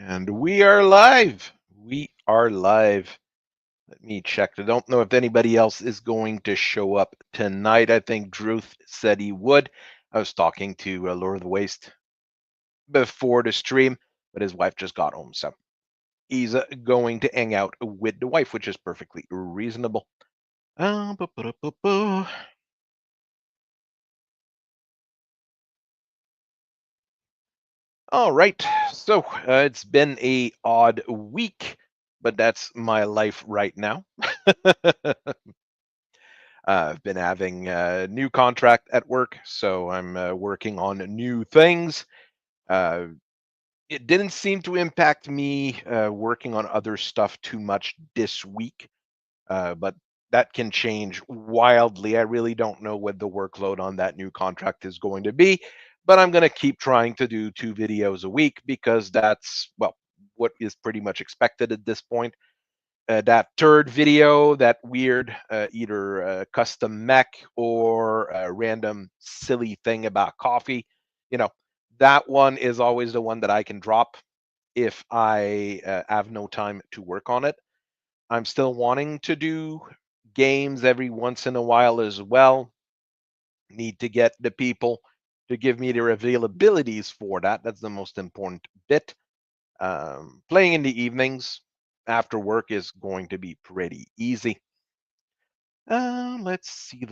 And we are live. We are live. Let me check. I don't know if anybody else is going to show up tonight. I think Drew said he would. I was talking to Lord of the Waste before the stream, but his wife just got home. So he's going to hang out with the wife, which is perfectly reasonable. All right. So it's been a odd week, but that's my life right now. I've been having a new contract at work, so I'm working on new things. Uh, it didn't seem to impact me working on other stuff too much this week, but that can change wildly. I really don't know what the workload on that new contract is going to be, but I'm going to keep trying to do 2 videos a week because that's, well, what is pretty much expected at this point. That third video, that weird either custom mech or a random silly thing about coffee, you know, that one is always the one that I can drop if I have no time to work on it. I'm still wanting to do games every once in a while as well. Need to get the people to give me their availabilities for that. That's the most important bit. Playing in the evenings after work is going to be pretty easy. Let's see.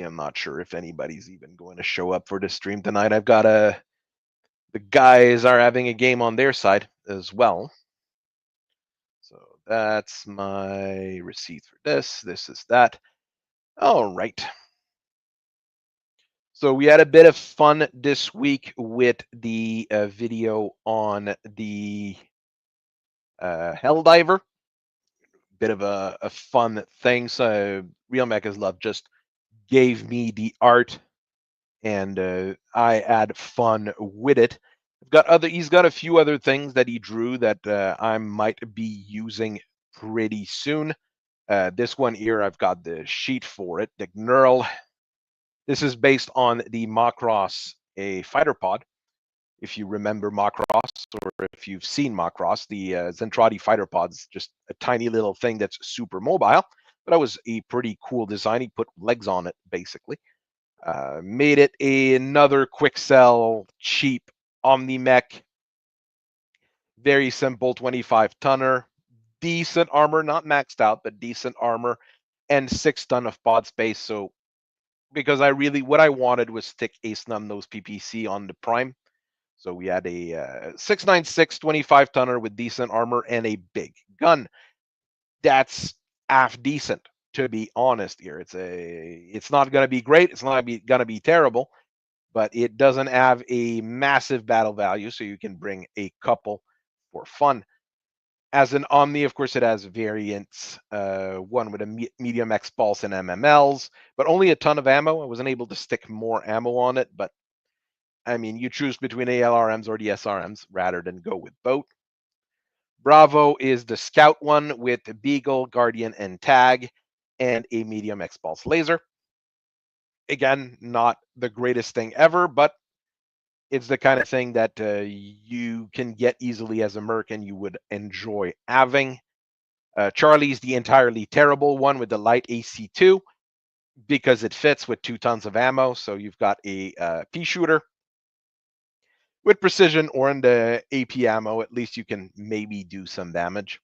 I'm not sure if anybody's even going to show up for the stream tonight. I've got the guys are having a game on their side as well. So that's my receipt for this. This is that. All right. So we had a bit of fun this week with the video on the Helldiver. Bit of a fun thing. So Real Mecha's Love just gave me the art, and I had fun with it. He's got a few other things that he drew that I might be using pretty soon. This one here, I've got the sheet for it, the Gnurl. This is based on the Macross, a fighter pod. If you remember Macross, or if you've seen Macross, the Zentradi fighter pod's just a tiny little thing that's super mobile. But that was a pretty cool design. He put legs on it, basically. Made it another quick sell, cheap Omni Mech. Very simple 25 tonner. Decent armor, not maxed out, but decent armor. And 6 ton of pod space. So, because what I wanted was stick a snub nose PPC on the Prime. So we had a 696 25 tonner with decent armor and a big gun. That's half decent, to be honest here. It's not going to be great. It's not going to be terrible, but it doesn't have a massive battle value, so you can bring a couple for fun. As an Omni, of course, it has variants. One with a medium X pulse and MMLs, but only a ton of ammo. I wasn't able to stick more ammo on it, but I mean, you choose between ALRMs or the SRMs rather than go with both. Bravo is the scout one with Beagle, Guardian, and Tag, and a medium X pulse laser. Again, not the greatest thing ever, but it's the kind of thing that you can get easily as a merc and you would enjoy having. Charlie's the entirely terrible one with the light AC2 because it fits with 2 tons of ammo. So you've got a pea shooter with precision, or in the AP ammo, at least you can maybe do some damage.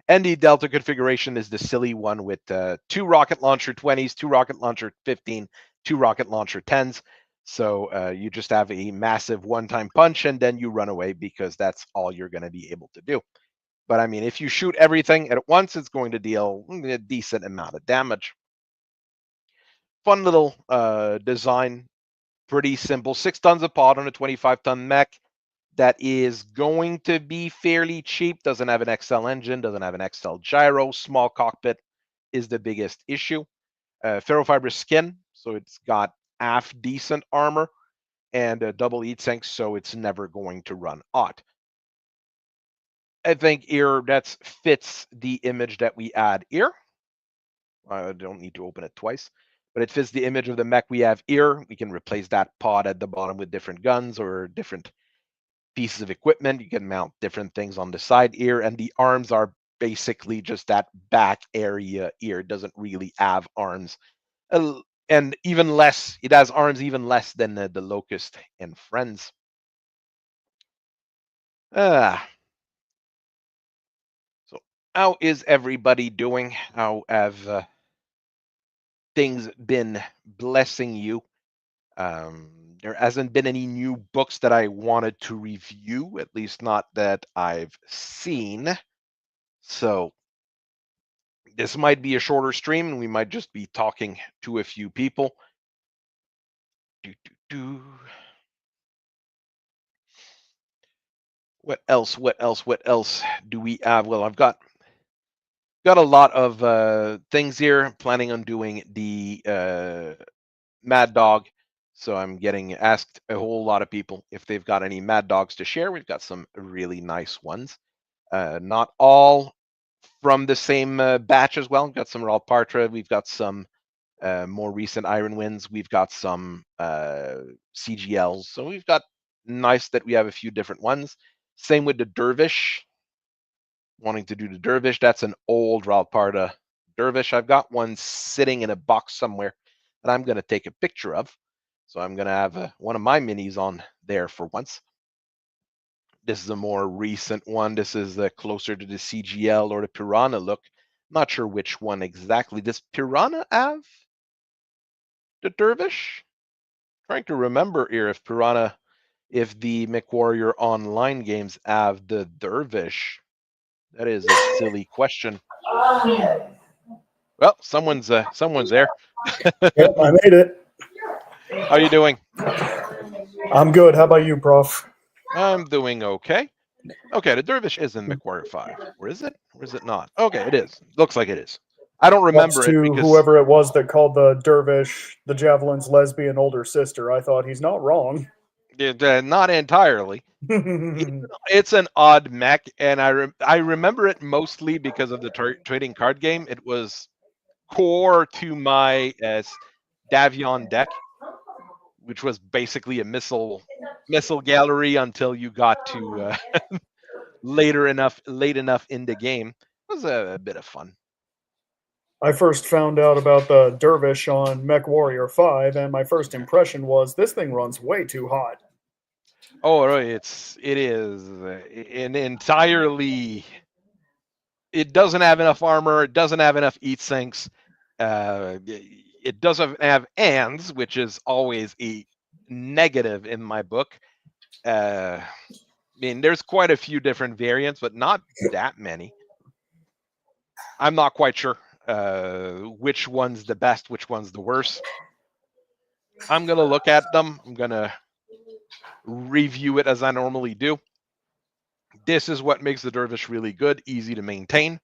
And the Delta configuration is the silly one with 2 rocket launcher 20s, 2 rocket launcher 15, 2 rocket launcher 10s. So you just have a massive one-time punch and then you run away because that's all you're going to be able to do. But I mean, if you shoot everything at once, it's going to deal a decent amount of damage. Fun little design. Pretty simple. 6 tons of pod on a 25-ton mech. That is going to be fairly cheap. Doesn't have an XL engine, doesn't have an XL gyro. Small cockpit is the biggest issue. Ferrofiber skin, so it's got half decent armor, and a double heat sink, so it's never going to run hot. I think here that fits the image that we add here. I don't need to open it twice, but it fits the image of the mech we have here. We can replace that pod at the bottom with different guns or different pieces of equipment. You can mount different things on the side ear, and the arms are basically just that back area ear. It doesn't really have arms. And even less, it has arms even less than the Locust and Friends. Ah, so how is everybody doing? How have things been blessing you? There hasn't been any new books that I wanted to review, at least not that I've seen. So this might be a shorter stream, and we might just be talking to a few people. Do, do, do. What else? What else? What else do we have? Well, I've got a lot of things here. Planning on doing the Mad Dog. So I'm getting asked a whole lot of people if they've got any Mad Dogs to share. We've got some really nice ones. Not all from the same batch as well. We've got some Raw Partra. We've got some more recent Iron Winds. We've got some CGLs. So we've got nice that we have a few different ones. Same with the Dervish. Wanting to do the Dervish. That's an old Ralparta Dervish. I've got one sitting in a box somewhere that I'm going to take a picture of. So I'm going to have one of my minis on there for once. This is a more recent one. This is closer to the CGL or the Piranha look. Not sure which one exactly. Does Piranha have the Dervish? Trying to remember here if Piranha, if the MechWarrior online games have the Dervish. That is a silly question. Well, someone's there. Yep, I made it. How you doing? I'm good. How about you, Prof? I'm doing okay. Okay, the Dervish is in MechWarrior 5. Or is it? Or is it not? Okay, it is. Looks like it is. I don't Props remember it to because whoever it was that called the dervish the javelin's lesbian older sister. I thought he's not wrong. not entirely. It's an odd mech, and I remember it mostly because of the trading card game. It was core to my Davion deck, which was basically a missile gallery until you got to late enough in the game. It was a bit of fun. I first found out about the dervish on Mech Warrior 5, and my first impression was this thing runs way too hot. Oh, it is an entirely. It doesn't have enough armor. It doesn't have enough eat sinks. It doesn't have ands, which is always a negative in my book. I mean, there's quite a few different variants, but not that many. I'm not quite sure which one's the best, which one's the worst. I'm gonna look at them. I'm gonna review it as I normally do. This is what makes the Dervish really good, easy to maintain,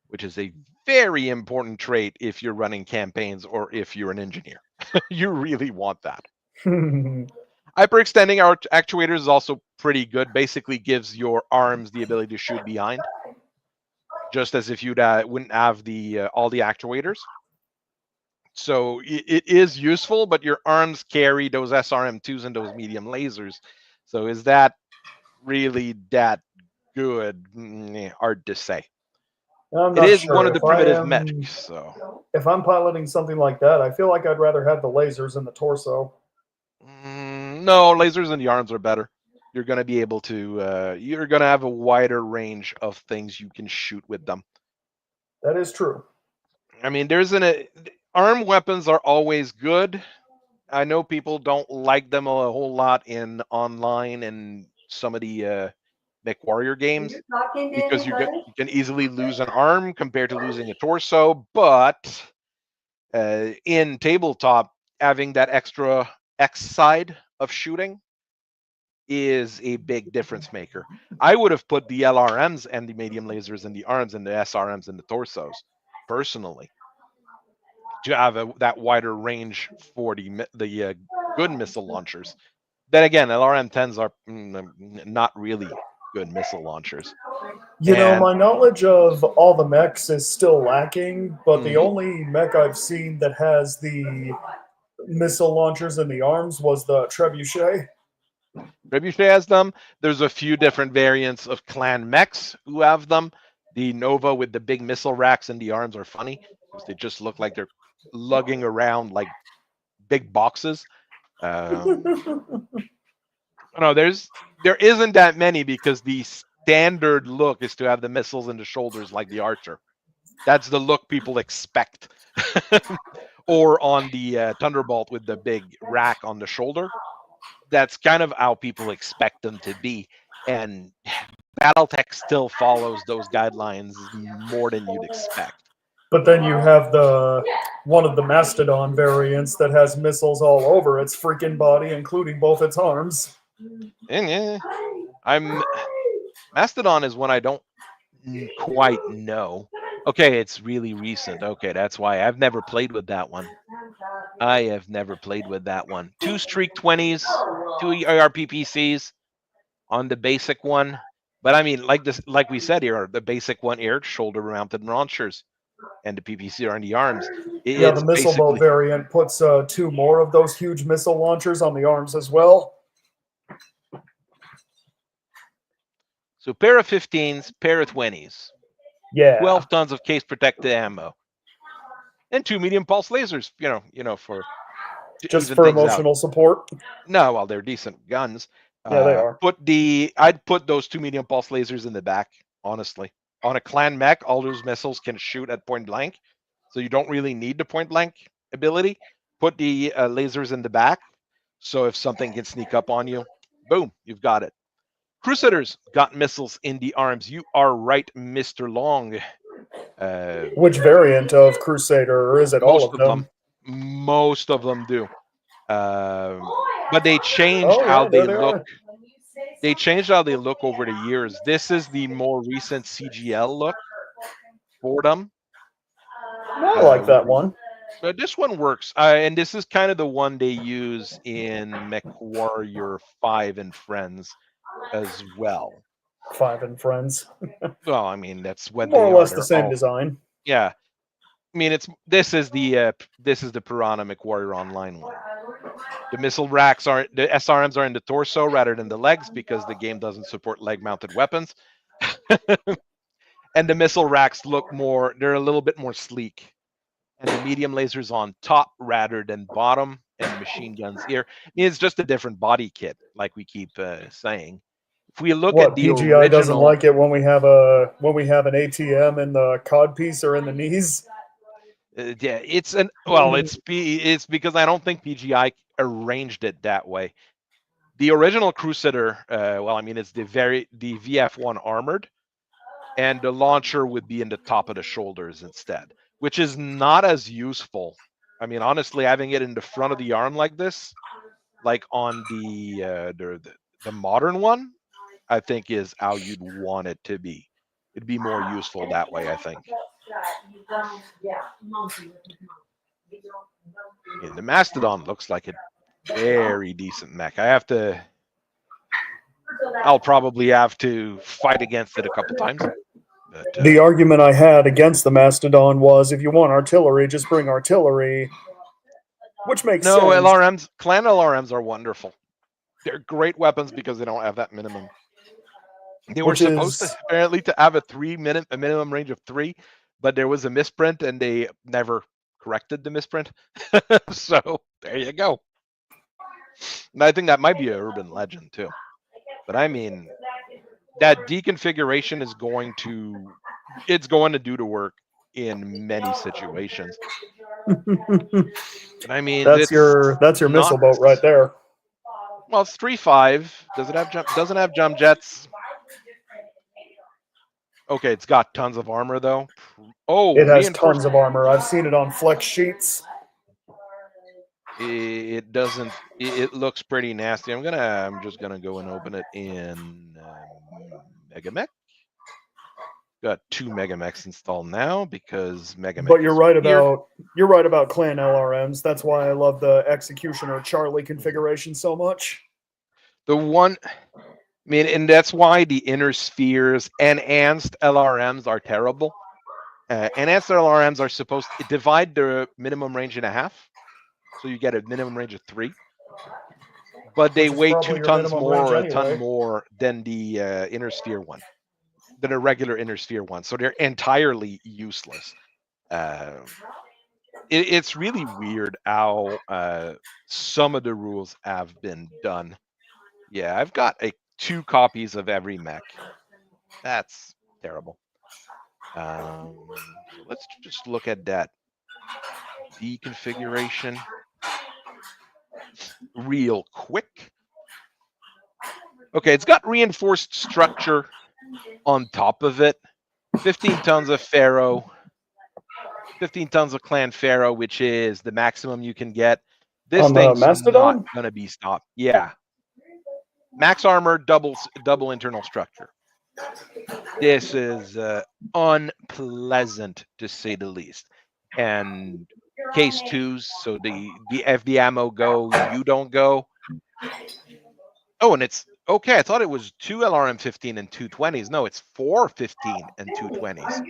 which is a very important trait if you're running campaigns or if you're an engineer. You really want that. Hyperextending our actuators is also pretty good. Basically gives your arms the ability to shoot behind, just as if you wouldn't have the all the actuators. So it is useful, but your arms carry those SRM2s and those medium lasers. So is that really that good? Hard to say. I'm It not is one sure of the if I primitive mechs, am. so If I'm piloting something like that, I feel like I'd rather have the lasers in the torso. no, lasers in the arms are better. You're going to be able to. You're going to have a wider range of things you can shoot with them. That is true. I mean, arm weapons are always good. I know people don't like them a whole lot in online and some of the MechWarrior games because you can easily lose an arm compared to losing a torso. But in tabletop, having that extra X side of shooting is a big difference maker. I would have put the LRMs and the medium lasers in the arms and the SRMs in the torsos, personally, to have that wider range for the good missile launchers. Then again, LRM-10s are not really good missile launchers. You know, And my knowledge of all the mechs is still lacking, but the mhm, only mech I've seen that has the missile launchers in the arms was the trebuchet. Trebuchet has them. There's a few different variants of Clan Mechs who have them. The Nova with the big missile racks and the arms are funny because they just look like they're lugging around like big boxes. No, there isn't that many because the standard look is to have the missiles in the shoulders like the Archer. That's the look people expect. Or on the Thunderbolt with the big rack on the shoulder. That's kind of how people expect them to be. And Battletech still follows those guidelines more than you'd expect. But then you have the one of the Mastodon variants that has missiles all over its freaking body, including both its arms. And yeah, I'm Mastodon is one I don't quite know. Okay, it's really recent. Okay, that's why I've never played with that one. I have never played with that one. 2 Streak 20s, 2 ARPPCs on the basic one. But I mean, like we said here, the basic one here, shoulder-mounted launchers, and the PPC are on the arms. Yeah, the It's missile boat basically variant puts two more of those huge missile launchers on the arms as well. so pair of 15s, pair of 20s, Yeah. 12 tons of case protected ammo, and 2 medium pulse lasers. For to Just even for things out. emotional support. No, well, they're decent guns. Yeah, they are. I'd put those 2 medium pulse lasers in the back. Honestly, on a clan mech, all those missiles can shoot at point blank, so you don't really need the point blank ability. Put the lasers in the back, so if something can sneak up on you, boom, you've got it. Crusaders got missiles in the arms. You are right, Mr. Long. Which variant of Crusader, or is it all Most of of them, them? most of them do. But they changed Oh, how yeah, they there they look. are. They changed how they look over the years. This is the more recent CGL look for them. I like that one. But this one works, and this is kind of the one they use in Mech Warrior 5 and Friends as well. 5 and Friends. Well, I mean that's what More they or are. less the They're same all design. yeah. I mean this is the Piranha Mech Warrior Online one. The missile racks are the SRMs are in the torso rather than the legs because the game doesn't support leg-mounted weapons. And the missile racks look they're a little bit more sleek. And the medium lasers on top rather than bottom, and the machine guns here. I mean, it's just a different body kit, like we keep saying. If we look at What the PGI doesn't original, like it when we have an ATM in the cod piece or in the knees. yeah, it's because I don't think PGI arranged it that way. The original Crusader, well, I mean, it's the VF1 armored, and the launcher would be in the top of the shoulders instead, which is not as useful. I mean, honestly, having it in the front of the arm like this, like on the modern one, I think is how you'd want it to be. It'd be more useful that way, I think. And the Mastodon looks like a very decent mech. I'll probably have to fight against it a couple times. But, The argument I had against the Mastodon was if you want artillery, just bring artillery, which makes no, sense. clan LRMs are wonderful. They're great weapons because they don't have that minimum. They were Which supposed is to apparently to have a minimum range of 3, but there was a misprint and they never corrected the misprint. So there you go. And I think that might be an urban legend too. But I mean, that deconfiguration is going to do the work in many situations. But I mean, that's it's your missile not boat right there. well, it's 3.5. Does it have doesn't have jump jets? Okay, it's got tons of armor though. Oh, It has reinforced. tons of armor. I've seen it on flex sheets. It doesn't. It looks pretty nasty. I'm just gonna go and open it in Megamech. Got 2 Megamechs installed now because Megamech But you're is right weird. about clan LRMs. That's why I love the Executioner Charlie configuration so much. The one, I mean, and that's why the inner spheres enhanced LRMs are terrible. Enhanced LRMs are supposed to divide the minimum range in half, so you get a minimum range of 3. but they Which is weigh probably 2 your tons minimum more range or a ton anyway. more than the inner sphere one, than a regular inner sphere one. So they're entirely useless. It's really weird how some of the rules have been done. Yeah, I've got 2 copies of every mech. That's terrible. So let's just look at that deconfiguration real quick. Okay, it's got reinforced structure on top of it. 15 tons of Pharaoh, 15 tons of Clan Pharaoh, which is the maximum you can get. This On the thing's not Mastodon? gonna be stopped. Yeah, max armor, double internal structure. This is unpleasant to say the least. And case twos, so if the ammo go, you don't go. Oh, and it's okay. I thought it was 2 LRM-15 and 220s. No, it's 415 and 220s.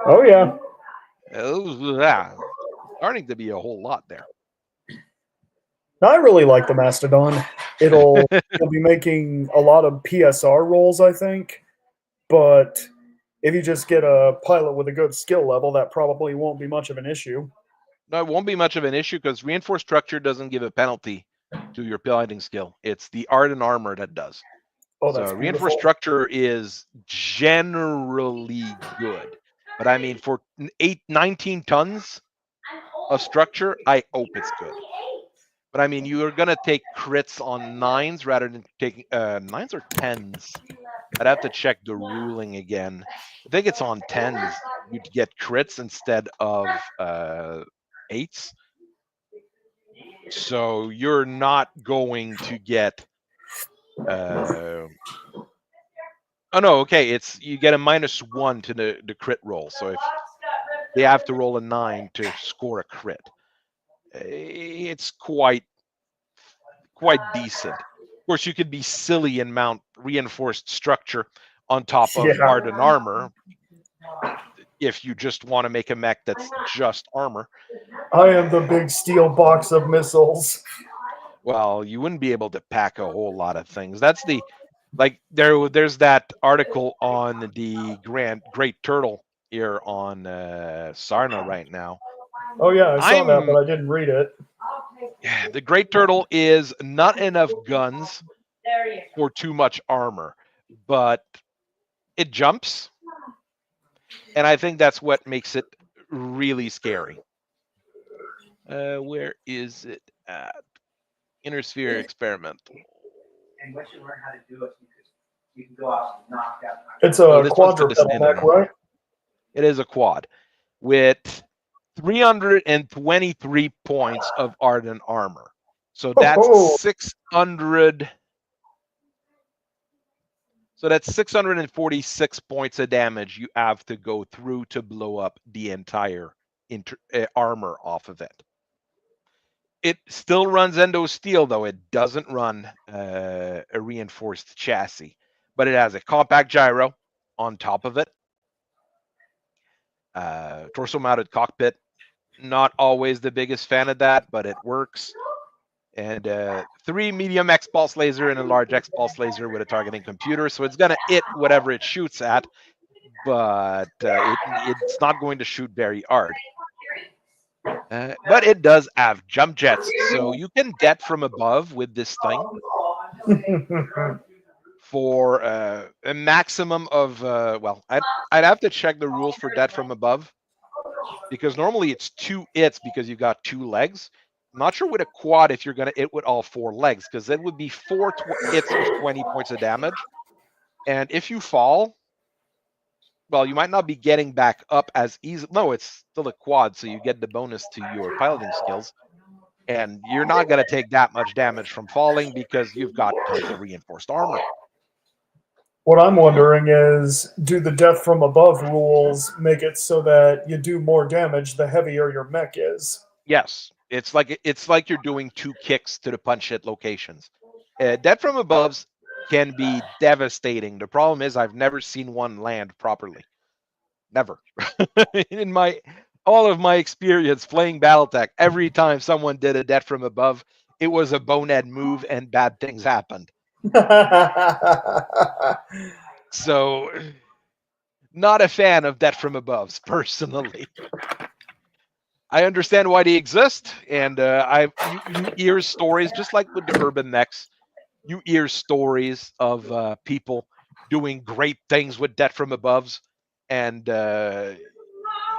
Oh, yeah. Yeah, starting to be a whole lot there. I really like the Mastodon. It'll be making a lot of PSR rolls, I think. But if you just get a pilot with a good skill level, that probably won't be much of an issue. No, it won't be much of an issue because reinforced structure doesn't give a penalty to your piloting skill. It's the art and armor that does. Oh, So that's reinforced beautiful. structure is generally good. But I mean, for 19 tons of structure, I hope it's good. But I mean, you're going to take crits on 9s rather than taking 9s or 10s. I'd have to check the ruling again. I think it's on 10s. You'd get crits instead of 8s. So you're not going to get oh no, okay, it's you get a -1 to the crit roll. So if they have to roll a 9 to score a crit, it's quite decent. Of course, you could be silly and mount reinforced structure on top of Yeah. art and armor if you just want to make a mech that's just armor. I am the big steel box of missiles. Well, you wouldn't be able to pack a whole lot of things. That's the like there's that article on the Great Turtle here on Sarna right now. Oh, yeah, I saw that, I'm but I didn't read it. the Great Turtle is not enough guns for too much armor, but it jumps, and I think that's what makes it really scary. Where is it at? Inner Sphere Experimental. And once you learn how to do it, you can go out and knock down. It's Oh, a this one's for the quadrupedal mech, standard. right? It is a quad with 323 points of ardent armor. So that's Oh, 600. So that's 646 points of damage you have to go through to blow up the entire armor off of it. It still runs endo steel, though. It doesn't run a reinforced chassis, but it has a compact gyro on top of it. Torso mounted cockpit. Not always the biggest fan of that, but it works. And 3 medium X pulse laser and a large X pulse laser with a targeting computer. So it's gonna hit whatever it shoots at, but it's not going to shoot very hard. But it does have jump jets, so you can debt from above with this thing for a maximum of well, I'd have to check the rules for debt from above because normally it's 2 hits because you got 2 legs. I'm not sure with a quad if you're gonna hit with all 4 legs because it would be 4 hits of 20 points of damage, and if you fall, well, you might not be getting back up as easy. No, it's still a quad, so you get the bonus to your piloting skills. And you're not going to take that much damage from falling because you've got tons of reinforced armor. what I'm wondering is, do the death from above rules make it so that you do more damage the heavier your mech is? Yes, it's like you're doing 2 kicks to the punch hit locations. Death from aboves can be devastating. The problem is I've never seen one land properly. Never. In all of my experience playing Battletech, every time someone did a death from above, it was a bonehead move and bad things happened. So, not a fan of Death from Above, personally. I understand why they exist, and you hear stories just like with the urban mechs. You hear stories of people doing great things with Death from Aboves, and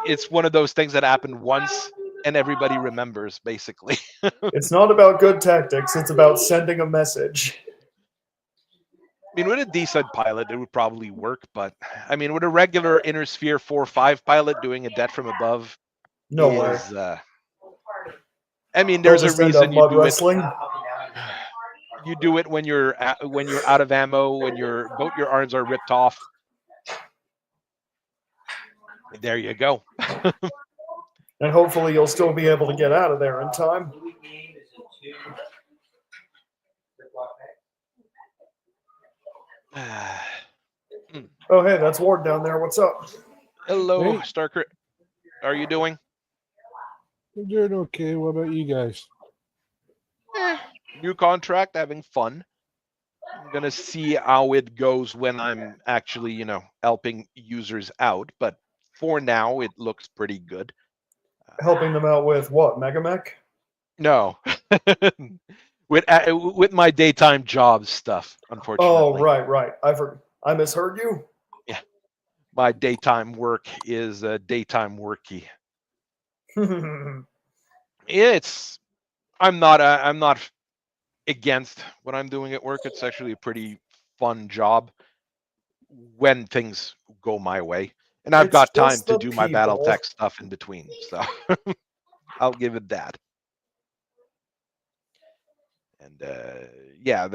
it's one of those things that happened once and everybody remembers, basically. It's not about good tactics, it's about sending a message. I mean, with a decent pilot, it would probably work, but I mean, with a regular Inner Sphere 4-5 pilot doing a Death from Above No way. is, I mean, They'll there's a just end up reason you mud do it. wrestling. You do it when you're out of ammo, when both your arms are ripped off. There you go. And hopefully you'll still be able to get out of there in time. Oh, hey, that's Ward down there. What's up? Hello, Hey. Starker. How are you doing? I'm doing okay. What about you guys? New contract, having fun. I'm gonna see how it goes when I'm actually, helping users out. But for now, it looks pretty good. Helping them out with what? Mega Mech? No, with my daytime job stuff, unfortunately. Oh, right. I misheard you. Yeah, my daytime work is daytime worky. I'm not against what I'm doing at work. It's actually a pretty fun job when things go my way, and I've It's got time just to the do my people. Battletech stuff in between. So I'll give it that. And yeah,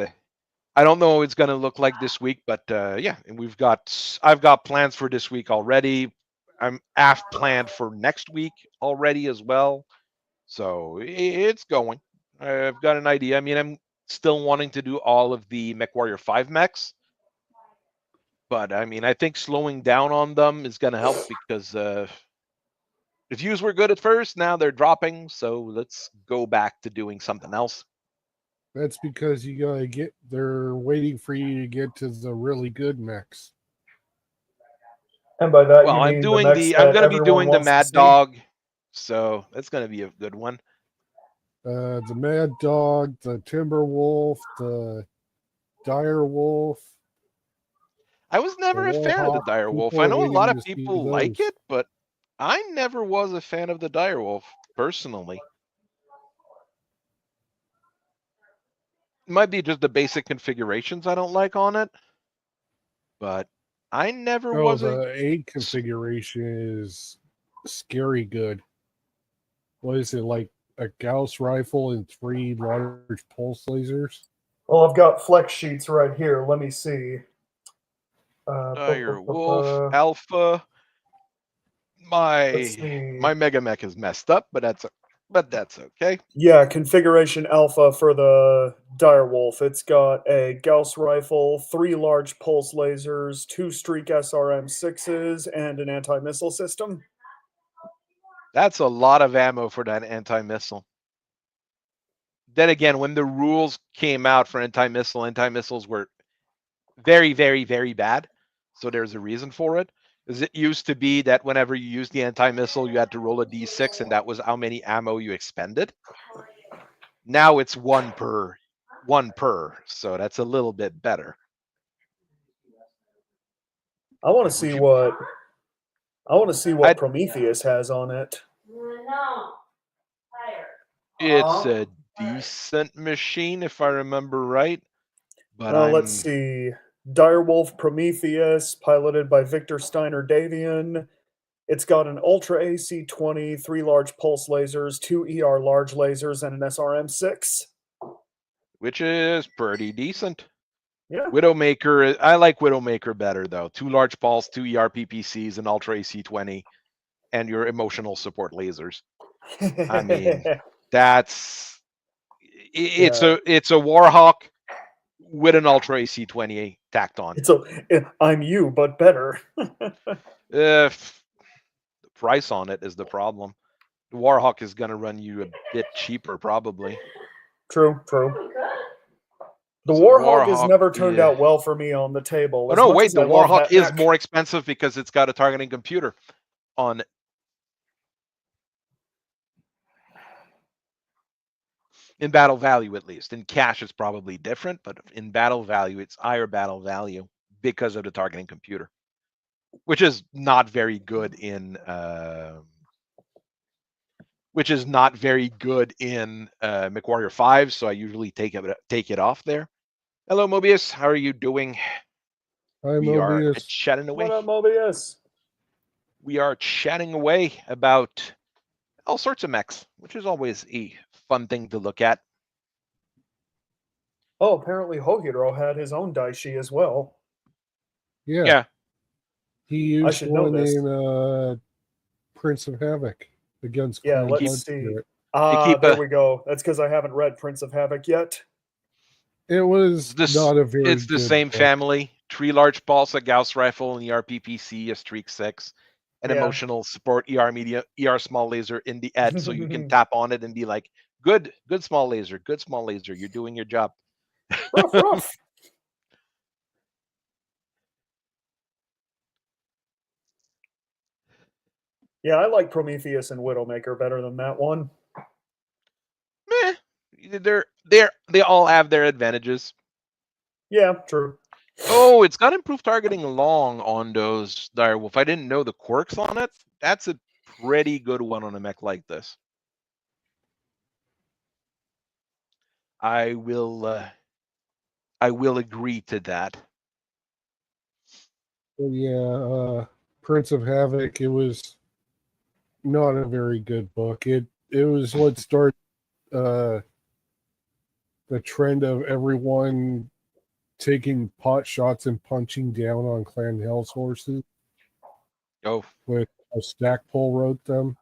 I don't know what it's going to look like this week, but yeah, and I've got plans for this week already. I've planned for next week already as well. So it's going. I've got an idea. I mean, I'm still wanting to do all of the MechWarrior 5 mechs. But I mean, I think slowing down on them is going to help because the views were good at first. Now they're dropping. So let's go back to doing something else. That's because you gotta get. They're waiting for you to get to the really good mechs. And by that Well, you I'm mean doing the mechs I'm that going to be everyone doing the wants to Mad see? Dog. So that's going to be a good one. The Mad Dog, the Timber Wolf, the Dire Wolf. I was never a fan of the Warhawk. Dire Wolf. People I are know a waiting lot of to see people like those. it, but I never was a fan of the Dire Wolf personally. It might be just the basic configurations I don't like on it, but I never Oh, was a. the 8 configuration is scary good. What is it, like a Gauss rifle and 3 large pulse lasers? Well, I've got flex sheets right here. Let me see. Dire Wolf Alpha. Let's My see. Mega Mech is messed up, but that's okay. Yeah, configuration alpha for the Direwolf. It's got a Gauss rifle, 3 large pulse lasers, 2 Streak SRM6s, and an anti-missile system. That's a lot of ammo for that anti-missile. Then again, when the rules came out for anti-missiles were very, very, very bad. So there's a reason for it. Because it used to be that whenever you used the anti-missile, you had to roll a d6, and that was how many ammo you expended. Now it's one per, so that's a little bit better. I want to see what Prometheus has on it. It's a decent machine, if I remember right. But Let's see. Direwolf Prometheus, piloted by Victor Steiner Davian. It's got an Ultra AC-20, 3 large pulse lasers, 2 ER large lasers, and an SRM-6. which is pretty decent. Yeah. Widowmaker, I like Widowmaker better though. 2 large pulse, 2 ER PPCs, an Ultra AC-20, and your emotional support lasers. I mean, it's a Warhawk with an Ultra AC-20 tacked on. I'm you, but better. The price on it is the problem. The Warhawk is going to run you a bit cheaper, probably. True. The So Warhawk has never turned yeah. out well for me on the table. Oh As no, much wait, as the I love Warhawk that is mech. more expensive because it's got a targeting computer on. In battle value, at least. In cash, it's probably different, but in battle value, it's higher battle value because of the targeting computer, which is not very good in. Which is not very good in MechWarrior 5, so I usually take it off there. Hello, Mobius. How are you doing? Hi, We are Mobius. chatting away. What up, Mobius? We are chatting away about all sorts of mechs, which is always a fun thing to look at. Oh, apparently Hohiro had his own Daishi as well. Yeah. He I used should know one this. in Prince of Havoc against Yeah, Clan let's Blood see. Spirit. There we go. That's because I haven't read Prince of Havoc yet. It was not a very It's the good same book. family. 3 large pulse, a Gauss rifle, an ERPPC, a Streak 6, an Yeah. emotional support, ER media, ER small laser in the ed, so you can tap on it and be like, good small laser, you're doing your job. Rough. Yeah, I like Prometheus and Widowmaker better than that one. Meh. They all have their advantages. Yeah, true. Oh, it's got improved targeting long on those Direwolf. I didn't know the quirks on it. That's a pretty good one on a mech like this. I will agree to that. Yeah, Prince of Havoc, it was not a very good book. It was what started the trend of everyone taking pot shots and punching down on Clan Hell's horses. Oh, with a Stackpole wrote them.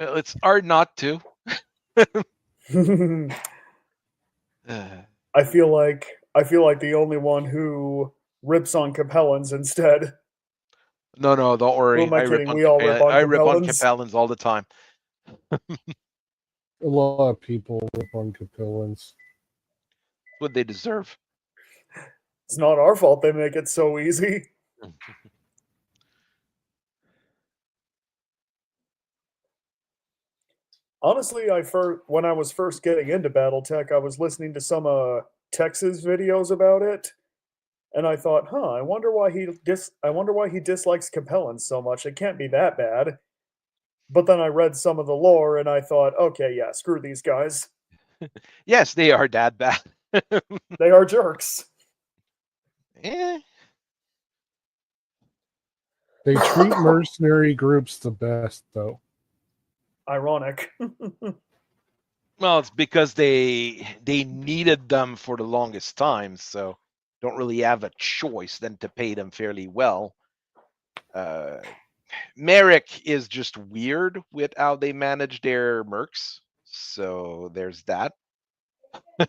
it's hard not to. I feel like the only one who rips on Capellans instead. No, don't worry. Who am I kidding? We all rip on I rip on Capellans. Capellans all the time. A lot of people rip on Capellans. What they deserve. It's not our fault they make it so easy. Honestly, when I was first getting into Battletech, I was listening to some Texas videos about it, and I thought, I wonder why he dislikes Capellans so much. It can't be that bad. But then I read some of the lore, and I thought, okay, yeah, screw these guys. Yes, they are that bad. They are jerks. Eh. They treat mercenary groups the best, though. Ironic. Well, it's because they needed them for the longest time, so don't really have a choice than to pay them fairly well. Merrick is just weird with how they manage their mercs, so there's that.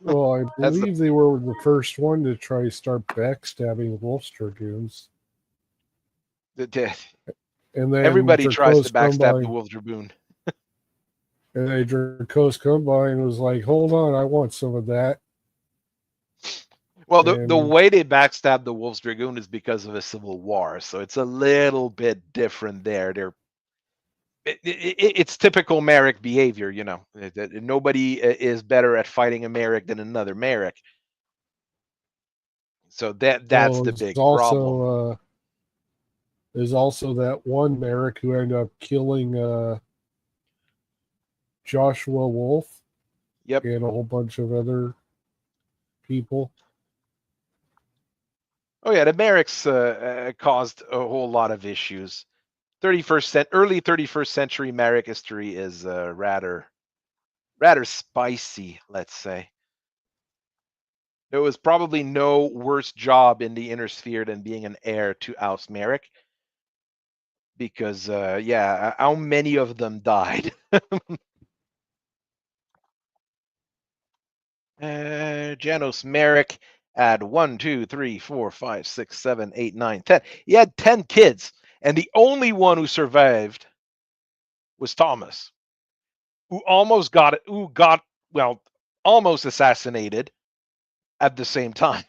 Well, I believe they were the first one to try to start backstabbing Wolf's Dragoons. And then Everybody tries to backstab Combine, the Wolf Dragoon. And then Dracos Combine was like, hold on, I want some of that. Well, the way they backstab the Wolf's Dragoon is because of a civil war, so it's a little bit different there. It's typical Merrick behavior, you know. Nobody is better at fighting a Merrick than another Merrick. So that's the big problem. There's also that one Merrick who ended up killing Joshua Wolf. Yep. And a whole bunch of other people. Oh yeah, the Merricks caused a whole lot of issues. Early 31st century Merrick history is rather spicy, let's say. There was probably no worse job in the inner sphere than being an heir to House Merrick. Because how many of them died? Janos Merrick had 1, 2, 3, 4, 5, 6, 7, 8, 9, 10. He had 10 kids, and the only one who survived was Thomas. who got almost assassinated at the same time.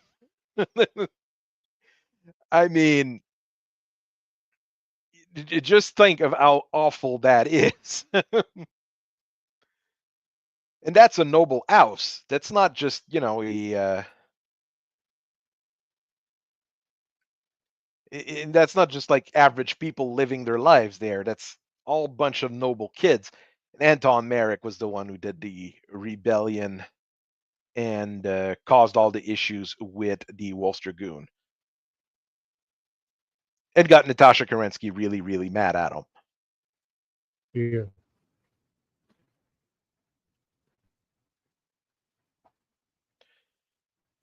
I mean, just think of how awful that is. And that's a noble house. That's not just, and that's not just like average people living their lives there. That's all bunch of noble kids. And Anton Merrick was the one who did the rebellion and caused all the issues with the Wolf's Dragoon. And got Natasha Kerensky really, really mad at him. Yeah.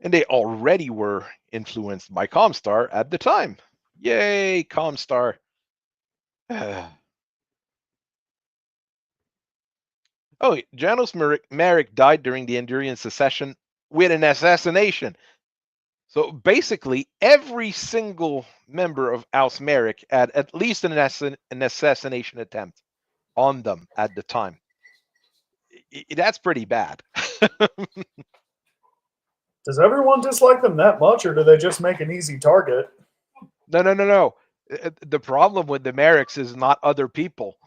And they already were influenced by Comstar at the time. Yay, Comstar. Oh, Janos Merrick died during the Endurian secession with an assassination. So basically, every single member of House Merrick had at least an assassination attempt on them at the time. That's pretty bad. Does everyone dislike them that much, or do they just make an easy target? No. The problem with the Merricks is not other people.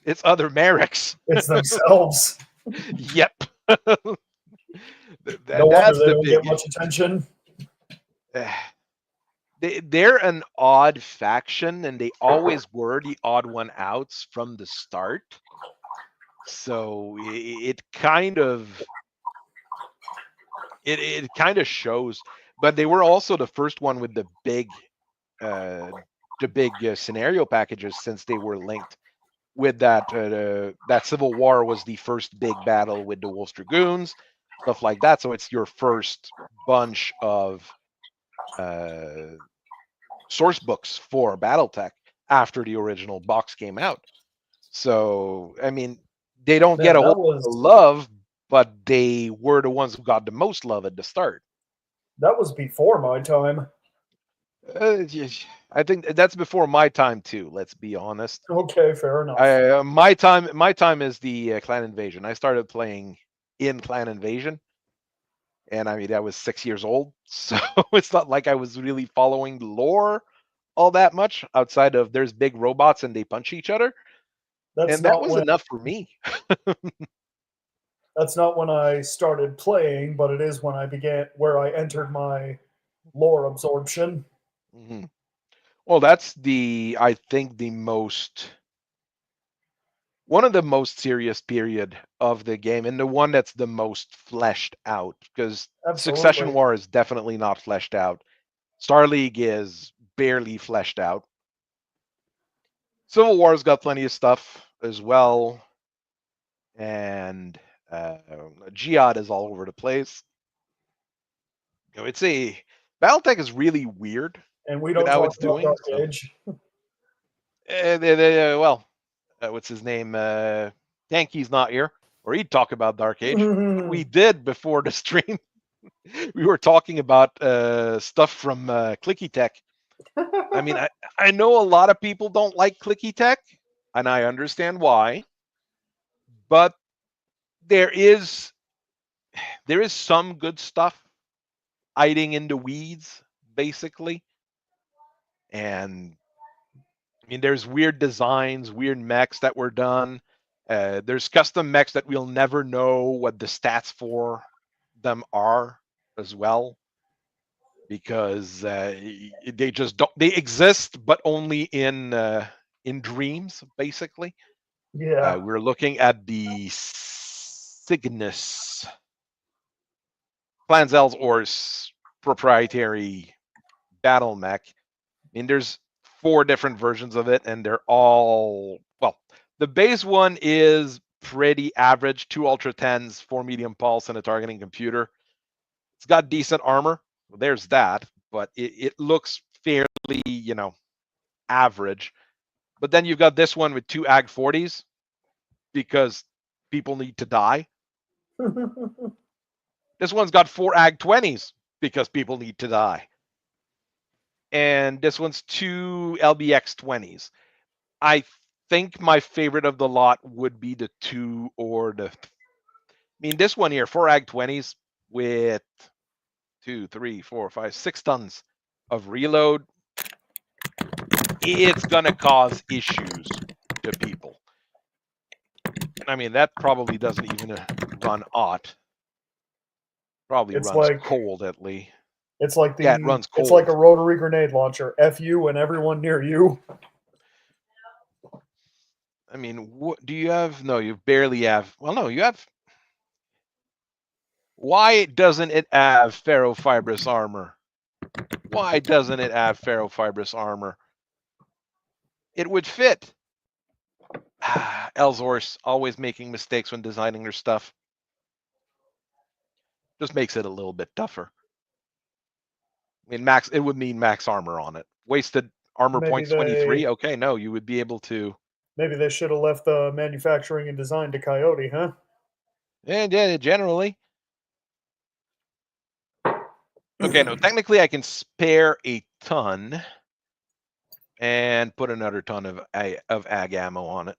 It's other Merricks. It's themselves. Yep. No wonder they don't get much attention. They're an odd faction, and they always were the odd one outs from the start. So it kind of shows. But they were also the first one with the big scenario packages, since they were linked with that. That Civil War was the first big battle with the Wolf's Dragoons, stuff like that. So it's your first bunch of source books for Battletech after the original box came out. So, I mean, they don't get a whole lot of love, but they were the ones who got the most love at the start. That was before my time. I think that's before my time too. Let's be honest. Okay, fair enough. My time is the Clan Invasion. I started playing in Clan Invasion, and I mean I was 6 years old, so it's not like I was really following the lore all that much outside of there's big robots and they punch each other. And that was enough for me. That's not when I started playing, but it is when I entered my lore absorption. Mm-hmm. Well, that's I think one of the most serious period of the game, and the one that's the most fleshed out, because Succession War is definitely not fleshed out. Star League is barely fleshed out. Civil War's got plenty of stuff as well, and Jihad is all over the place. It's Battletech is really weird, and we don't talk about Dark Age. Well, what's his name? Yankee's not here, or he'd talk about Dark Age. We did before the stream. We were talking about stuff from Clicky Tech. I mean, I know a lot of people don't like Clicky Tech, and I understand why. But there is some good stuff hiding in the weeds, basically. And I mean, there's weird designs, weird mechs that were done. There's custom mechs that we'll never know what the stats for them are as well, because they just don't. They exist, but only in dreams, basically. Yeah. We're looking at the Cygnus Planzel's Ors proprietary battle mech. I mean, there's 4 different versions of it, and they're all, well, the base one is pretty average, 2 Ultra 10s, 4 medium pulse, and a targeting computer. It's got decent armor. Well, there's that, but it looks fairly, average. But then you've got this one with 2 AG 40s, because people need to die. This one's got 4 AG 20s, because people need to die. And this one's 2 LBX 20s. I think my favorite of the lot would be the 2 or the. I mean, this one here, 4 Ag 20s with 2, 3, 4, 5, 6 tons of reload. It's gonna cause issues to people. I mean, that probably doesn't even run aught. Probably It's runs like- cold at least. It's like Yeah, it runs It's like a cold. rotary grenade launcher. F you and everyone near you. I mean, what do you have? No, you barely have. Well, no, you have. Why doesn't it have ferrofibrous armor? Why doesn't it have ferrofibrous armor? It would fit. Elzor's always making mistakes when designing their stuff. Just makes it a little bit tougher. I mean, max. It would mean max armor on it. Wasted armor Maybe points 23. Okay, no, you would be able to. Maybe they should have left the manufacturing and design to Coyote, huh? And yeah, generally. Okay, no, technically I can spare a ton and put another ton of ag ammo on it.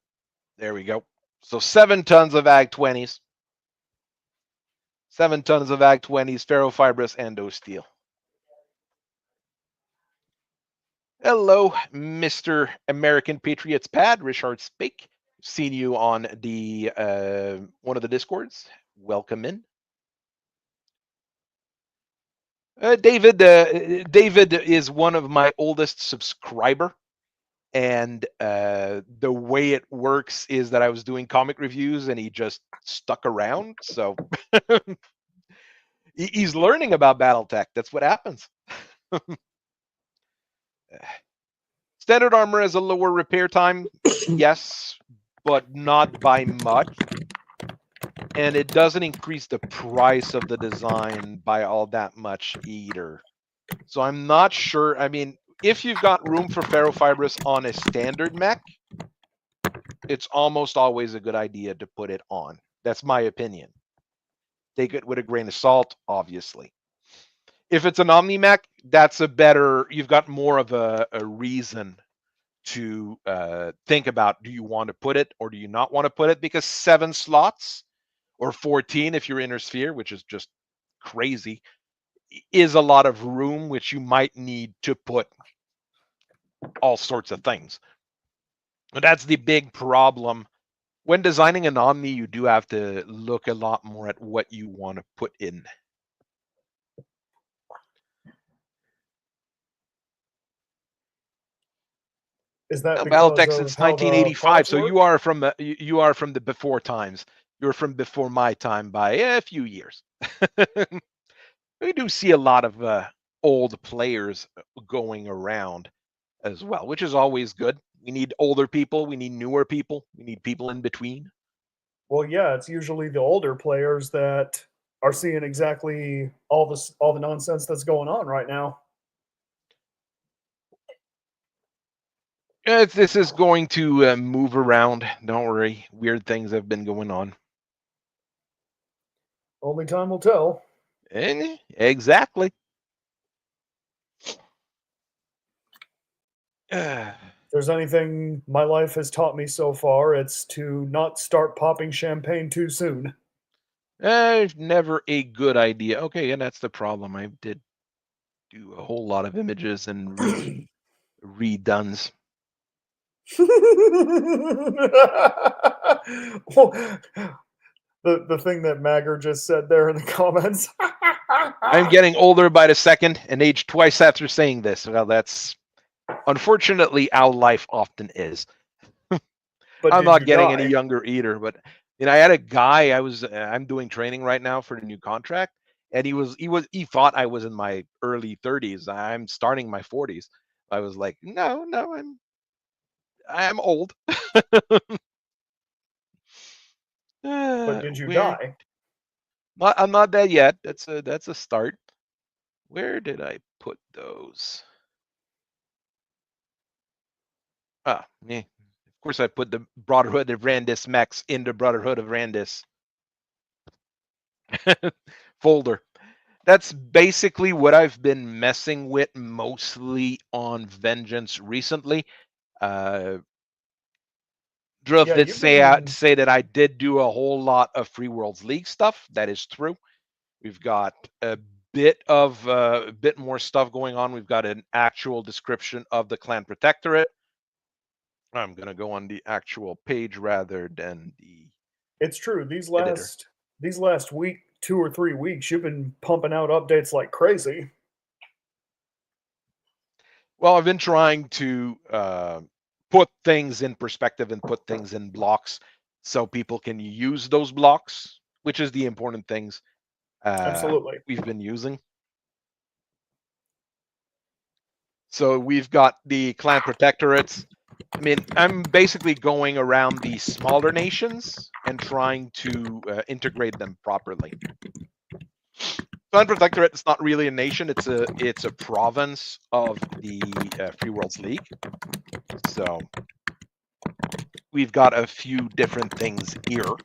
There we go. So 7 tons of ag 20s. 7 tons of ag 20s, ferrofibrous endo steel. Hello, Mr. American Patriots Pad, Richard Spake. Seen you on the one of the Discords. Welcome in. David is one of my oldest subscriber, and the way it works is that I was doing comic reviews and he just stuck around. So he's learning about Battletech. That's what happens. Standard armor has a lower repair time, yes, but not by much. And it doesn't increase the price of the design by all that much either. So I'm not sure. I mean, if you've got room for ferrofibrous on a standard mech, it's almost always a good idea to put it on. That's my opinion. Take it with a grain of salt, obviously. If it's an Omni mech, that's a better, you've got more of a reason to think about, do you want to put it or do you not want to put it? Because 7 slots or 14 if you're inner sphere, which is just crazy, is a lot of room, which you might need to put all sorts of things. But that's the big problem. When designing an Omni, you do have to look a lot more at what you want to put in. Is that because Battletech of since how the 1985, parts so work? you are from the before times. You're from before my time by a few years. We do see a lot of old players going around as well, which is always good. We need older people. We need newer people. We need people in between. Well, yeah, it's usually the older players that are seeing exactly all the nonsense that's going on right now. This is going to move around. Don't worry. Weird things have been going on. Only time will tell. Exactly. If there's anything my life has taught me so far, it's to not start popping champagne too soon. Never a good idea. Okay, and that's the problem. I did do a whole lot of images and redones. The thing that Magger just said there in the comments. I'm getting older by the second and age twice after saying this. Well, that's unfortunately how life often is. But I'm did not you getting die? any younger either, but I had a guy I'm doing training right now for the new contract, and he thought I was in my early 30s. I'm starting my 40s. I was like, no, I'm old. But did you Where die? I'm not dead yet. That's a start. Where did I put those? Ah, yeah. Of course, I put the Brotherhood of Randis Mechs in the Brotherhood of Randis folder. That's basically what I've been messing with mostly on Vengeance recently. Druff Yeah, did you've say been- say that I did do a whole lot of Free Worlds League stuff. That is true. We've got a bit more stuff going on. We've got an actual description of the Clan Protectorate. I'm gonna go on the actual page rather than the It's true. editor. These last week, 2 or 3 weeks, you've been pumping out updates like crazy. Well, I've been trying to put things in perspective and put things in blocks so people can use those blocks, which is the important things Absolutely. we've been using. So we've got the Clan Protectorates. I mean, I'm basically going around the smaller nations and trying to integrate them properly. Clan Protectorate is not really a nation; it's a province of the Free Worlds League. So we've got a few different things here.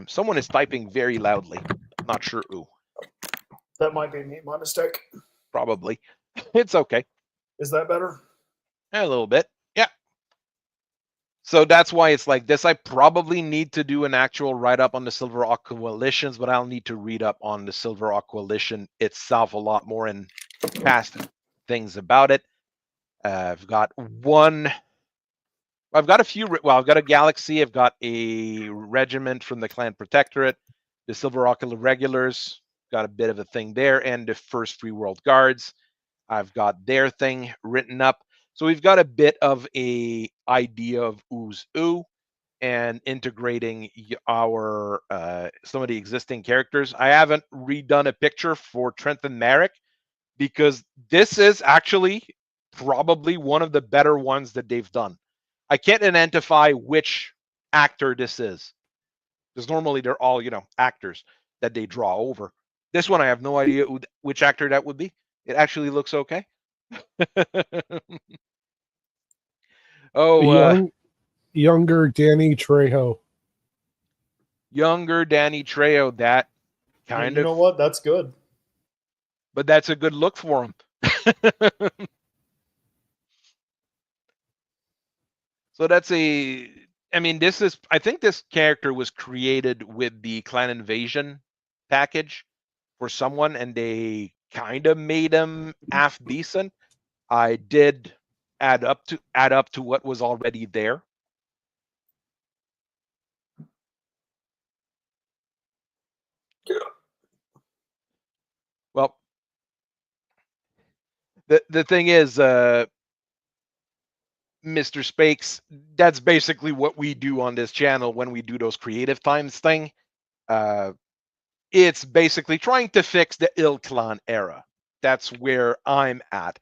Someone is typing very loudly. Not sure who. That might be me, my mistake. Probably. It's okay. Is that better? A little bit. Yeah. So that's why it's like this. I probably need to do an actual write-up on the Silver Rock Coalitions, but I'll need to read up on the Silver Rock Coalition itself a lot more and past things about it. I've got a few. Well, I've got a galaxy. I've got a regiment from the Clan Protectorate, the Silver Rock Irregulars. Got a bit of a thing there, and the First Free World Guards. I've got their thing written up. So we've got a bit of a idea of who's who and integrating our some of the existing characters. I haven't redone a picture for Trenton Merrick because this is actually probably one of the better ones that they've done. I can't identify which actor this is because normally they're all, actors that they draw over. This one, I have no idea which actor that would be. It actually looks okay. Younger Danny Trejo. Younger Danny Trejo. That kind You of. know what? That's good. But that's a good look for him. So that's I think this character was created with the Clan Invasion package for someone, and they kind of made him half decent. I did add up to what was already there. Well, the thing is, Mr. Spakes, that's basically what we do on this channel when we do those creative times thing. It's basically trying to fix the Il Clan era. That's where I'm at.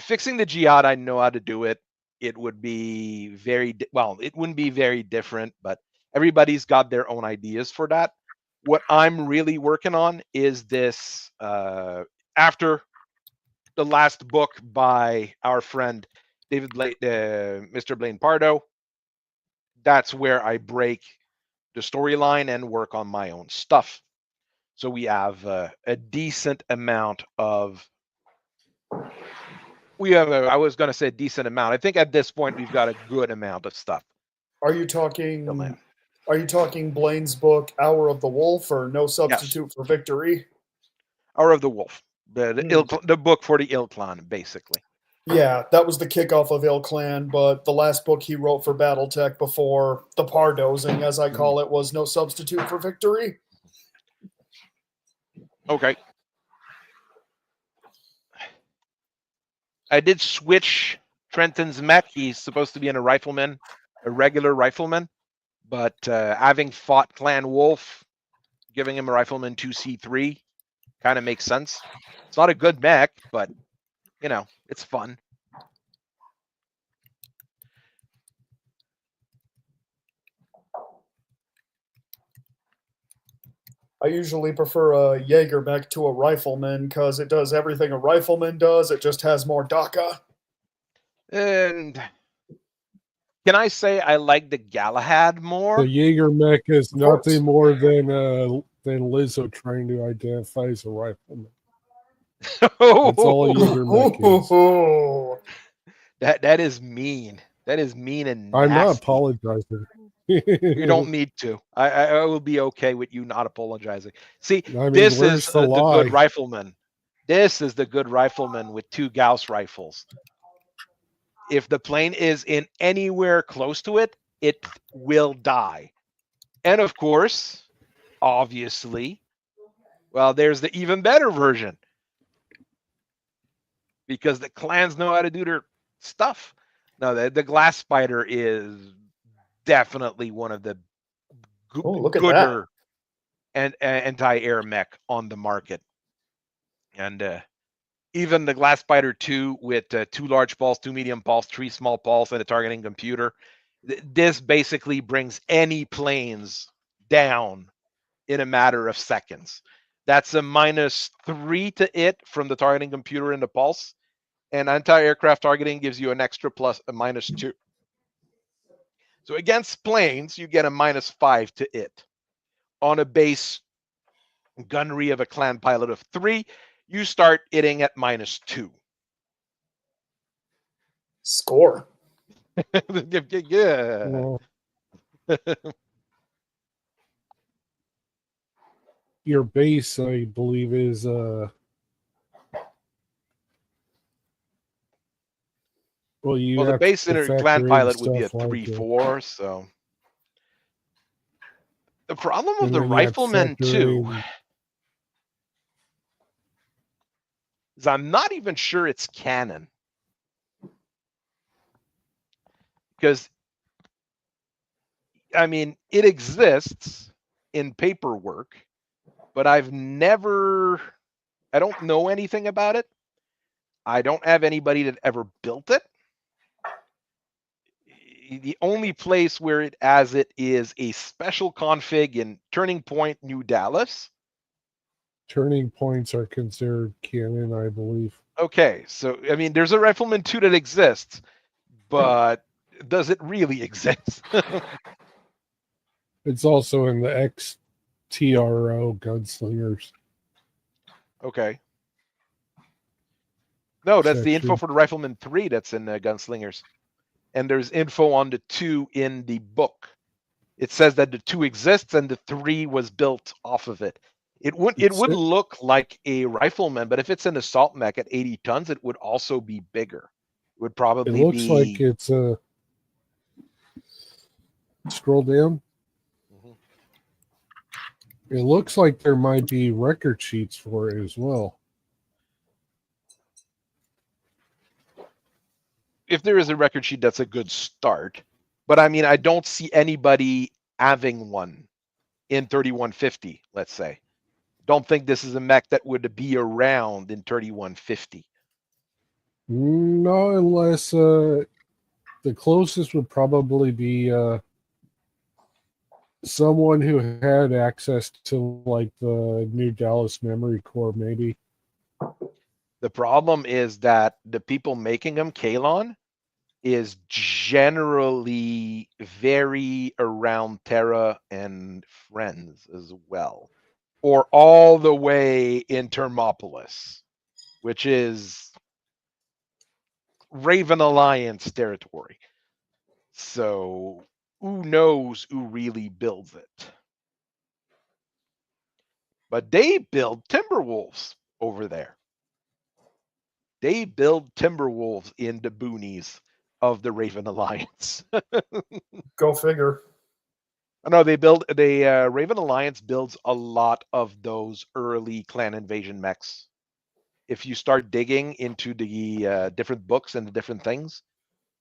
Fixing the Jihad, I know how to do it. It would be it wouldn't be very different, but everybody's got their own ideas for that. What I'm really working on is this after the last book by our friend David Blake, Mr. Blaine Pardo. That's where I break the storyline and work on my own stuff. So we have a decent amount of. I was going to say a decent amount. I think at this point we've got a good amount of stuff. Are you talking? Are you talking Blaine's book, Hour of the Wolf, or No Substitute for Victory? Hour of the Wolf, the book for the Il Clan, basically. Yeah, that was the kickoff of Il Clan, but the last book he wrote for Battletech before the Pardozing, as I call it, was No Substitute for Victory. Okay. I did switch Trenton's mech. He's supposed to be a rifleman, a regular rifleman, but having fought Clan Wolf, giving him a rifleman 2C3 kind of makes sense. It's not a good mech, but it's fun. I usually prefer a Jaeger mech to a rifleman because it does everything a rifleman does. It just has more DACA. And can I say I like the Galahad more? The Jaeger mech is nothing more than Lizzo trying to identify as a rifleman. That's all a Jaeger mech is. That is mean. That is mean and I'm not nasty. apologizing. You don't need to. I will be okay with you not apologizing. See, I mean, this is where's the the good lie? rifleman. This is the good rifleman with 2 Gauss rifles. If the plane is in anywhere close to it, it will die. And of course, obviously, well, there's the even better version. Because the clans know how to do their stuff. No, the glass spider is definitely one of the Look at that. gooder and anti-air mech on the market. And even the Glass Spider 2 with 2 large pulse, 2 medium pulse, 3 small pulse, and a targeting computer. This basically brings any planes down in a matter of seconds. That's a -3 to it from the targeting computer and the pulse. And anti-aircraft targeting gives you an extra plus a -2. So against planes, you get a -5 to it. On a base gunnery of a clan pilot of 3, you start hitting at -2. Score. Yeah. Well, your base, I believe, is well, you Well, the have base to in clan factor in pilot would be a stuff like it. 3-4. So the problem with And the then you have to rifleman factor too in is I'm not even sure it's canon. Because I mean, it exists in paperwork, but I don't know anything about it. I don't have anybody that ever built it. The only place where it has it is a special config in Turning Point, New Dallas. turning points are considered canon, I believe. Okay, so I mean, there's a Rifleman 2 that exists, but does it really exist? It's also in the XTRO Gunslingers Okay. No, that's the info section. for the Rifleman 3 that's in Gunslingers. And there's info on the 2 in the book. It says that the 2 exists and the 3 was built off of it. It would look like a rifleman, but if it's an assault mech at 80 tons, it would also be bigger. It would It probably looks like be. it's a. Scroll down. Mhm. It looks like there might be record sheets for it as well. If there is a record sheet, that's a good start. But I mean, I don't see anybody having one in 3150, let's say. Don't think this is a mech that would be around in 3150. No, unless the closest would probably be someone who had access to like the New Dallas Memory Core, maybe. The problem is that the people making them, Kalon, is generally very around Terra and friends as well, or all the way in Termopolis, which is Raven Alliance territory. So who knows who really builds it? But they build Timberwolves over there. They build Timberwolves in the boonies of the Raven Alliance. Go figure. No, the Raven Alliance builds a lot of those early clan invasion mechs. If you start digging into the different books and the different things,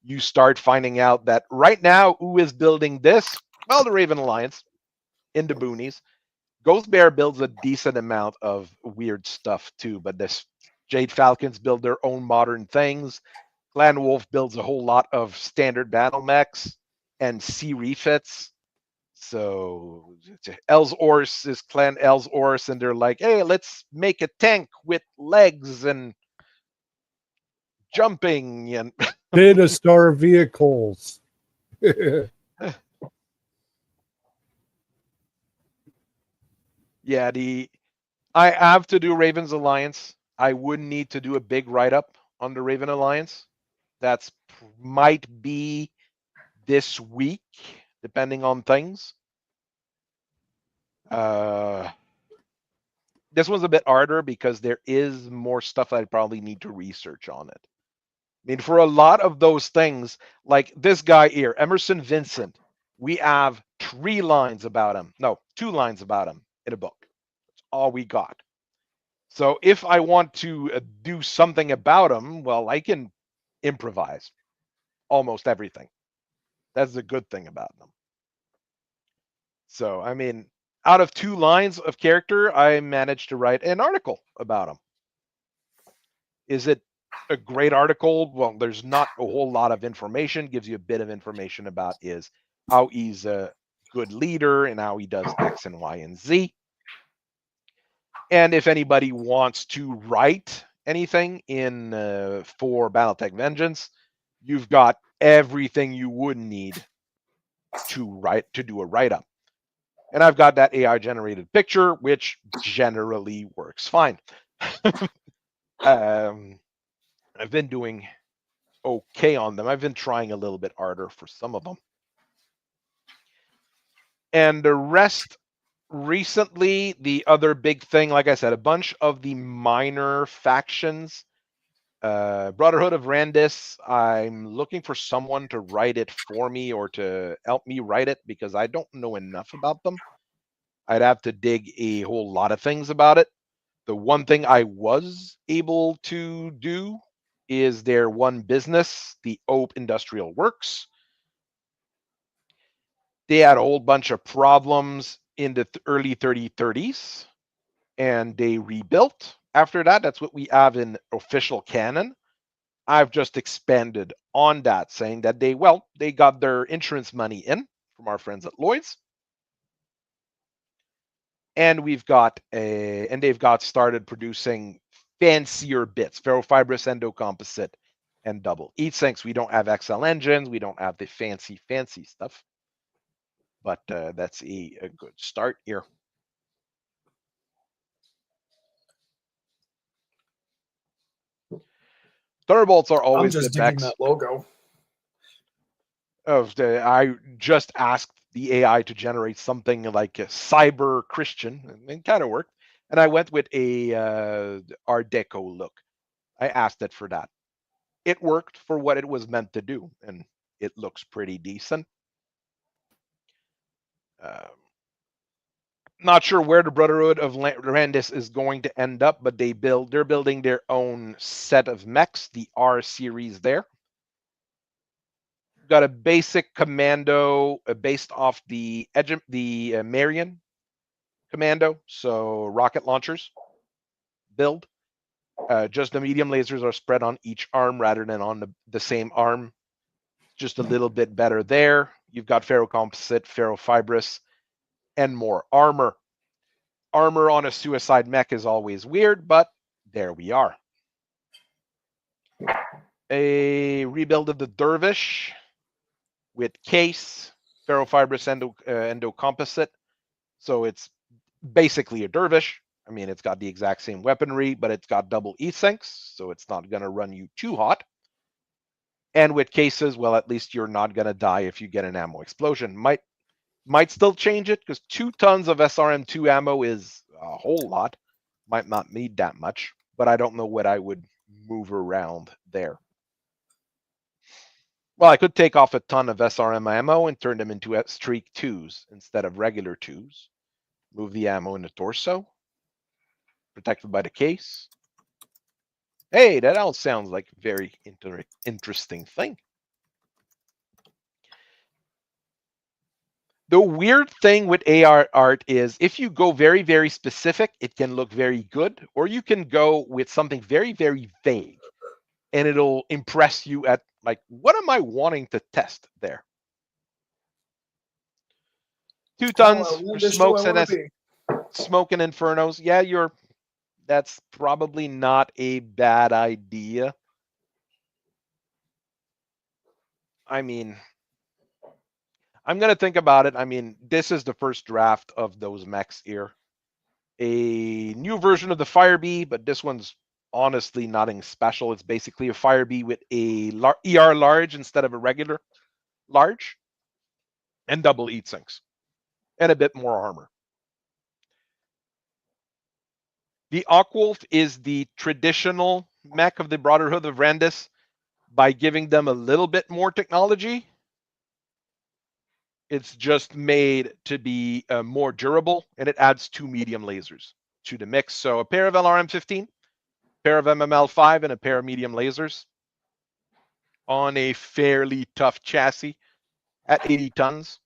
you start finding out that right now, who is building this? Well, the Raven Alliance in the boonies. Ghost Bear builds a decent amount of weird stuff too, but this Jade Falcons build their own modern things. Clan Wolf builds a whole lot of standard battle mechs and C refits. So Else is Clan Else, and they're like, hey, let's make a tank with legs and jumping and Data Star vehicles. yeah, I have to do Ravens Alliance. I would need to do a big write-up on the Raven Alliance. That's might be this week, depending on things. This one's a bit harder because there is more stuff I probably need to research on it. I mean, for a lot of those things, like this guy here, Emerson Vincent, we have 3 lines about him. No, 2 lines about him in a book. That's all we got. So if I want to do something about him, well, I can improvise almost everything. That's the good thing about them. So, I mean, out of 2 lines of character, I managed to write an article about him. Is it a great article? Well, there's not a whole lot of information. Gives you a bit of information about how he's a good leader and how he does X and Y and Z. And if anybody wants to write anything in for Battletech Vengeance, you've got everything you would need to do a write-up. And I've got that AI generated picture, which generally works fine. I've been doing okay on them. I've been trying a little bit harder for some of them. And the rest, recently, the other big thing, like I said, a bunch of the minor factions. Brotherhood of Randis, I'm looking for someone to write it for me or to help me write it because I don't know enough about them. I'd have to dig a whole lot of things about it. The one thing I was able to do is their one business, the Ope Industrial Works. They had a whole bunch of problems in the early 3030s, and they rebuilt. After that, that's what we have in official canon. I've just expanded on that, saying that they got their insurance money in from our friends at Lloyd's. And they've got started producing fancier bits, ferrofibrous endocomposite and double heat sinks. We don't have XL engines. We don't have the fancy stuff. But that's a good start here. Thunderbolts are always I'm just good digging mechs. that logo. I just asked the AI to generate something like a cyber Christian, and it kind of worked. And I went with a Art Deco look. I asked it for that. It worked for what it was meant to do, and it looks pretty decent. Not sure where the Brotherhood of Randis is going to end up, but they're building their own set of mechs, the R series there. Got a basic commando based off the Marion commando, so rocket launchers build. Just the medium lasers are spread on each arm rather than on the same arm. Just a little bit better there. You've got ferrocomposite, ferrofibrous, and more armor. Armor on a suicide mech is always weird, but there we are. A rebuild of the Dervish with case, ferrofibrous endocomposite. So it's basically a Dervish. I mean, it's got the exact same weaponry, but it's got double heat sinks, so it's not going to run you too hot. And with cases, well, at least you're not going to die if you get an ammo explosion. Might still change it because 2 tons of SRM2 ammo is a whole lot. Might not need that much, but I don't know what I would move around there. Well, I could take off a ton of SRM ammo and turn them into streak 2s instead of regular 2s. Move the ammo in the torso. Protected by the case. Hey, that all sounds like a very interesting thing. The weird thing with AR art is if you go very, very specific, it can look very good, or you can go with something very, very vague and it'll impress you at like, what am I wanting to test there? 2 tons for smokes and smoke and infernos. Yeah, that's probably not a bad idea. I mean, I'm going to think about it. I mean, this is the first draft of those mechs here. A new version of the Firebee, but this one's honestly nothing special. It's basically a Fire Bee with a ER large instead of a regular large, and double heat sinks, and a bit more armor. The Aquolf is the traditional mech of the Brotherhood of Randis. By giving them a little bit more technology, it's just made to be more durable, and it adds 2 medium lasers to the mix. So a pair of LRM-15, pair of MML-5, and a pair of medium lasers on a fairly tough chassis at 80 tons.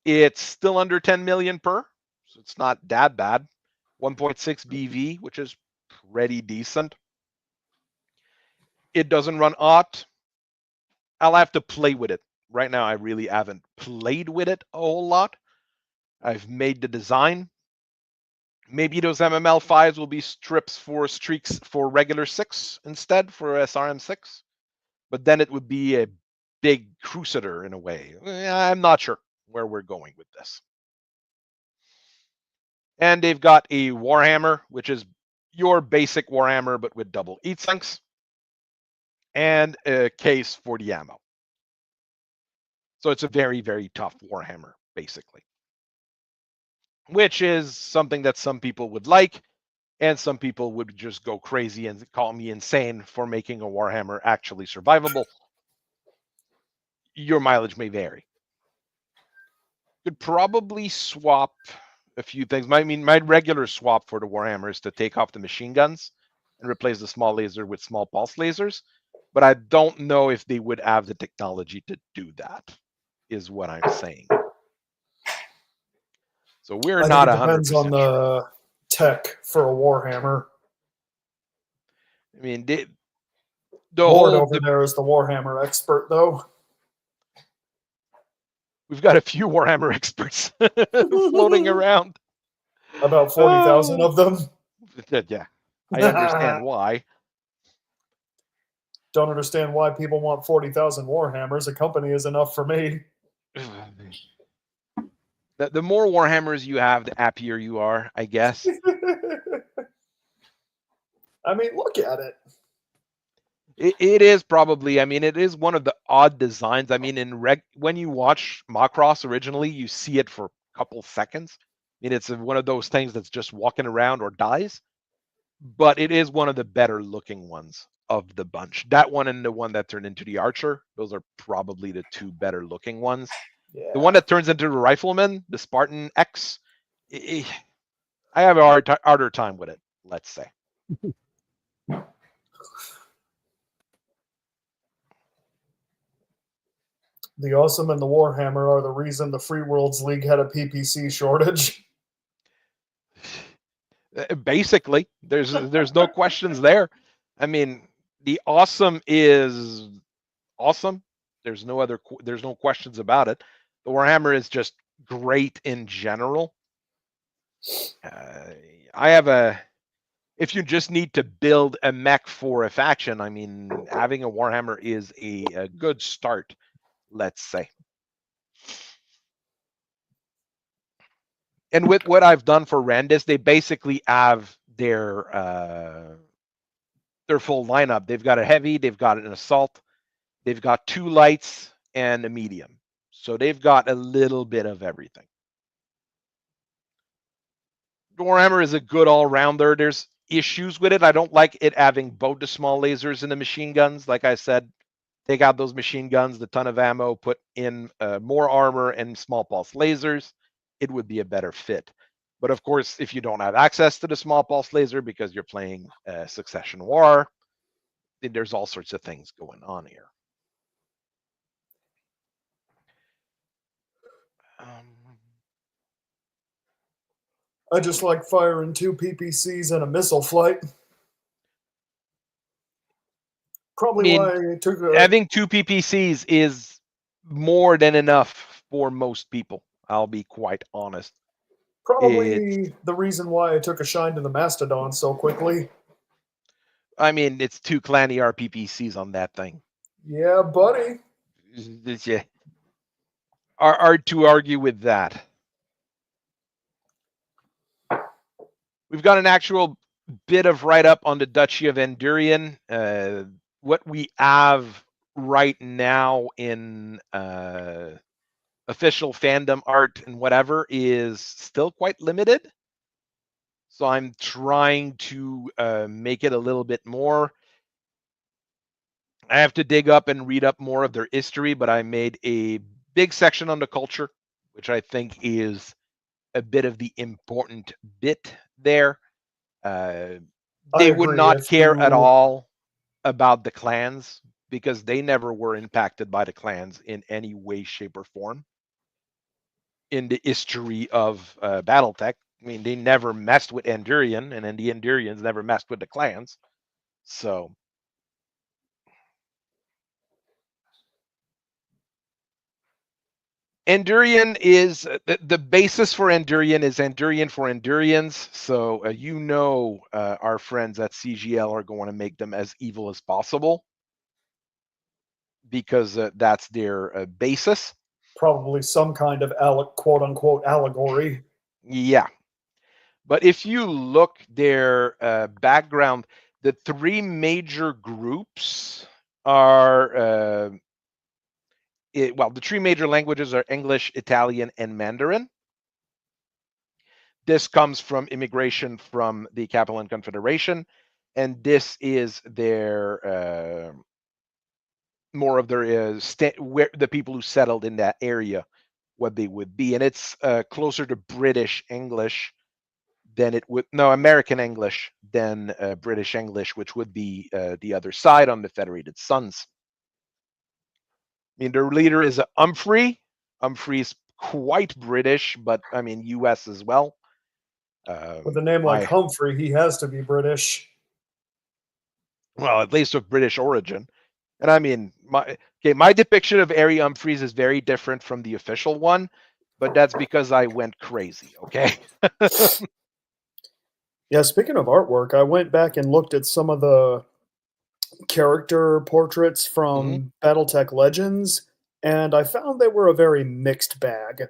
It's still under 10 million per, so it's not that bad. 1.6 BV, which is pretty decent. It doesn't run aught. I'll have to play with it. Right now, I really haven't played with it a whole lot. I've made the design. Maybe those MML5s will be strips for streaks for regular 6 instead for SRM6. But then it would be a big crusader in a way. I'm not sure where we're going with this. And they've got a Warhammer, which is your basic Warhammer, but with double heat sinks, and a case for the ammo. So it's a very, very tough Warhammer, basically. Which is something that some people would like, and some people would just go crazy and call me insane for making a Warhammer actually survivable. Your mileage may vary. Could probably swap a few things. My regular swap for the Warhammer is to take off the machine guns and replace the small laser with small pulse lasers. But I don't know if they would have the technology to do that, is what I'm saying. So we're not 100% it depends on the tech for a Warhammer. I mean, the Lord over there is the Warhammer expert, though. We've got a few Warhammer experts floating around. About 40,000 of them. Yeah, I understand why. Don't understand why people want 40,000 Warhammers. A company is enough for me. The more Warhammers you have, the happier you are, I guess. I mean, look at it. It is probably, I mean, it is one of the odd designs. I mean, when you watch Macross originally, you see it for a couple seconds. I mean, it's one of those things that's just walking around or dies. But it is one of the better looking ones of the bunch. That one and the one that turned into the Archer, those are probably the 2 better looking ones. Yeah. The one that turns into the Rifleman, the Spartan X, I have a harder time with it, let's say. The Awesome and the Warhammer are the reason the Free Worlds League had a PPC shortage. Basically, there's no questions there. I mean, the Awesome is awesome. There's no questions about it. The Warhammer is just great in general. If you just need to build a mech for a faction, I mean, having a Warhammer is a good start, let's say. And with what I've done for Randis, they basically have their full lineup. They've got a heavy, they've got an assault, they've got 2 lights and a medium. So they've got a little bit of everything. Warhammer is a good all-rounder. There's issues with it. I don't like it having both the small lasers and the machine guns. Like I said, take out those machine guns, the ton of ammo, put in more armor and small pulse lasers. It would be a better fit. But of course, if you don't have access to the small pulse laser because you're playing Succession War, there's all sorts of things going on here. I just like firing 2 PPCs and a missile flight. Probably why I took having 2 PPCs is more than enough for most people. I'll be quite honest. Probably the reason why I took a shine to the Mastodon so quickly. I mean, it's 2 Clan ER PPCs on that thing. Yeah, buddy. Yeah. Hard to argue with that. We've got an actual bit of write-up on the Duchy of Endurian. What we have right now in official fandom art and whatever is still quite limited. So I'm trying to make it a little bit more. I have to dig up and read up more of their history, but I made a big section on the culture, which I think is a bit of the important bit there. I They would agree. not If care at you all about the clans because they never were impacted by the clans in any way, shape, or form in the history of Battletech. I mean, they never messed with Endurian, and then the Endurians never messed with the clans. So Endurian is the basis for Endurian is Endurian for Endurians. So our friends at CGL are going to make them as evil as possible because that's their basis. probably some kind of quote unquote allegory. Yeah. But if you look their background, the three major groups are the three major languages are English, Italian, and Mandarin. This comes from immigration from the Catalan Confederation, and this is their more of their where the people who settled in that area, what they would be, and it's closer to British English than it would American English than British English, which would be the other side on the Federated Sons. I mean, their leader is Humphrey. Humphrey's quite British, but I mean U.S. as well. With a name like Humphrey, he has to be British. Well, at least of British origin. And I mean, my depiction of Harry Humphreys is very different from the official one, but that's because I went crazy. Okay. Yeah, speaking of artwork, I went back and looked at some of the character portraits from Battletech Legends, and I found they were a very mixed bag.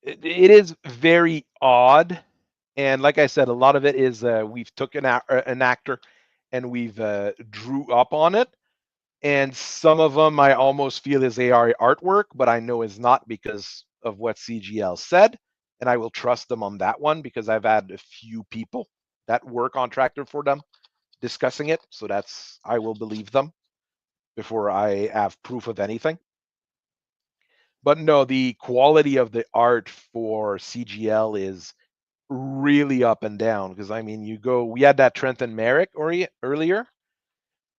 It is very odd, and like I said, a lot of it is we've took an actor and we've drew up on it, and some of them I almost feel is AR artwork, but I know is not because of what CGL said, and I will trust them on that one because I've had a few people that were contracted for them discussing it, so I will believe them before I have proof of anything. But no, the quality of the art for CGL is really up and down because I mean, we had that Trenton Merrick earlier,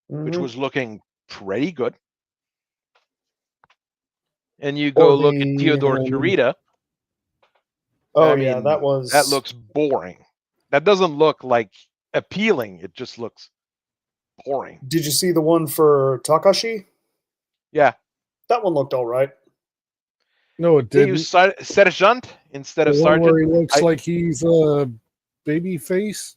which was looking pretty good. And you go look at Theodore Kurita. Oh I yeah, mean, that that looks boring. That doesn't look like appealing. It just looks boring. Did you see the one for Takashi? Yeah. That one looked all right. No, it They didn't. use Sergeant instead The of one Sergeant. where he looks like he's a baby face.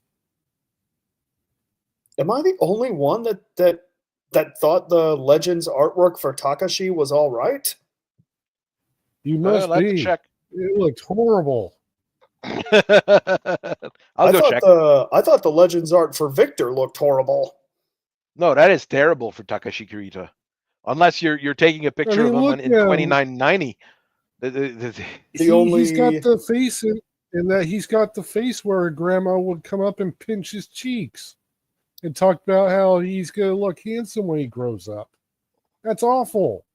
Am I the only one that thought the Legends artwork for Takashi was all right? You must I'll have to be. check. It looked horrible. I'll go check. I thought the Legends art for Victor looked horrible. No, that is terrible for Takashi Kurita. Unless you're taking a picture of him in 2990. He's got the face in that he's got the face where grandma would come up and pinch his cheeks and talk about how he's gonna look handsome when he grows up. That's awful.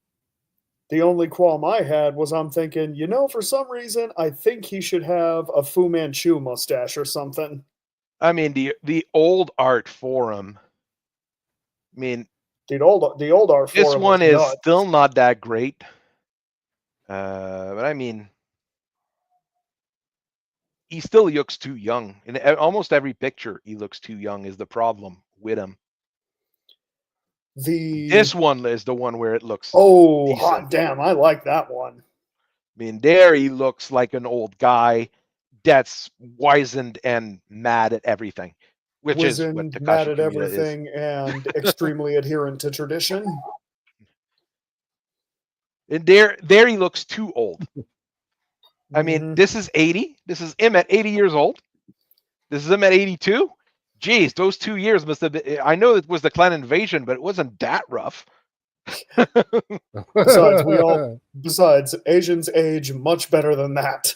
The only qualm I had was I'm thinking, for some reason, I think he should have a Fu Manchu mustache or something. I mean, the old art for him. I mean, the old art for this him one was is nuts. still not that great. But I mean, he still looks too young. In almost every picture, he looks too young. Is the problem with him? This one is the one where it looks. Oh, decent. hot damn! I like that one. I mean, there he looks like an old guy that's wizened and mad at everything, which is what Takashi mad at Kurita everything, is. and extremely adherent to tradition. And there he looks too old. I mean, this is 80. This is him at 80 years old. This is him at 82. Geez, those 2 years must have been. I know it was the clan invasion, but it wasn't that rough. Besides, Asians age much better than that.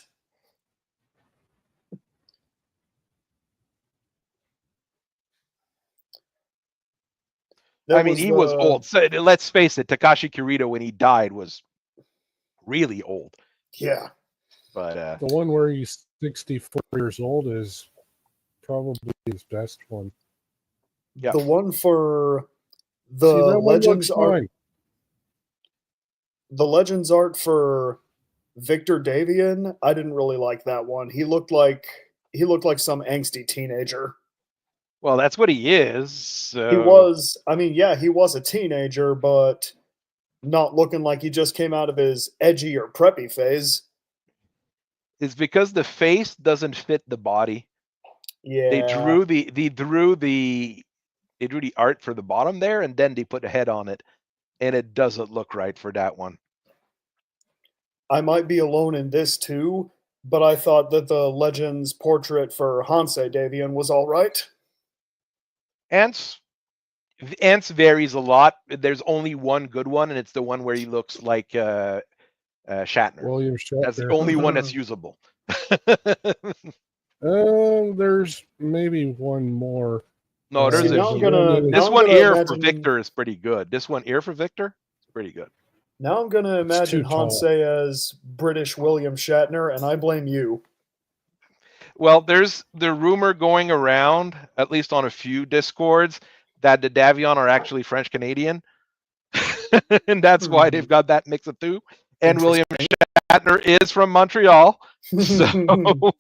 I mean, he was old. So let's face it, Takashi Kirito, when he died, was really old. Yeah. But the one where he's 64 years old is probably his best one. Yeah. The one for the See, that one Legends looks art. fine. The Legends art for Victor Davian, I didn't really like that one. He looked like some angsty teenager. well, that's what he is. So. He was, I mean, yeah, he was a teenager, but not looking like he just came out of his edgy or preppy phase. It's because the face doesn't fit the body. Yeah. They drew the art for the bottom there, and then they put a head on it, and it doesn't look right for that one. I might be alone in this too, but I thought that the Legends portrait for Hansei Davian was all right. Ants varies a lot. There's only one good one, and it's the one where he looks like Shatner. William Shatner. That's the only one that's usable. There's maybe one more. No, there's See, a now I'm few. gonna- This now I'm one gonna here for imagine- Victor is pretty good. This one here for Victor is pretty good. Now I'm going to imagine too tall. Hansei as British William Shatner, and I blame you. Well, there's the rumor going around, at least on a few discords, that the Davion are actually French Canadian, and that's why they've got that mix of two. And William Shatner is from Montreal, so I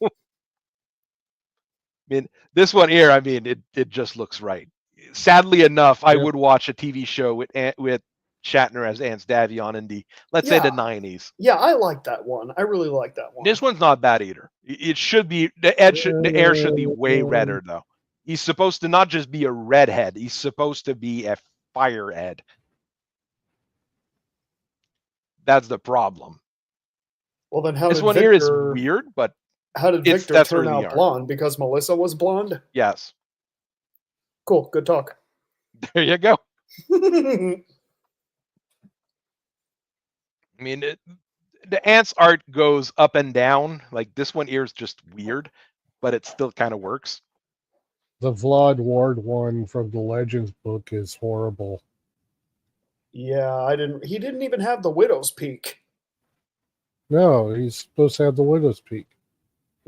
mean, this one here, I mean, it just looks right. Sadly enough, I would watch a TV show with Shatner as Ants Davion in the, let's say, the 90s. Yeah, I like that one. I really like that one. This one's not bad either. It should be the air should be way redder though. He's supposed to not just be a redhead. He's supposed to be a firehead. That's the problem. Well, then how This did one Victor, here is weird, but how did Victor that's turn early out art. blonde? Because Melissa was blonde? yes, Cool, good talk. there you go. I mean, the Ants art goes up and down. Like this one here is just weird, but it still kind of works. The Vlad Ward one from the Legends book is horrible. Yeah, he didn't even have the Widow's Peak. No, he's supposed to have the Widow's Peak.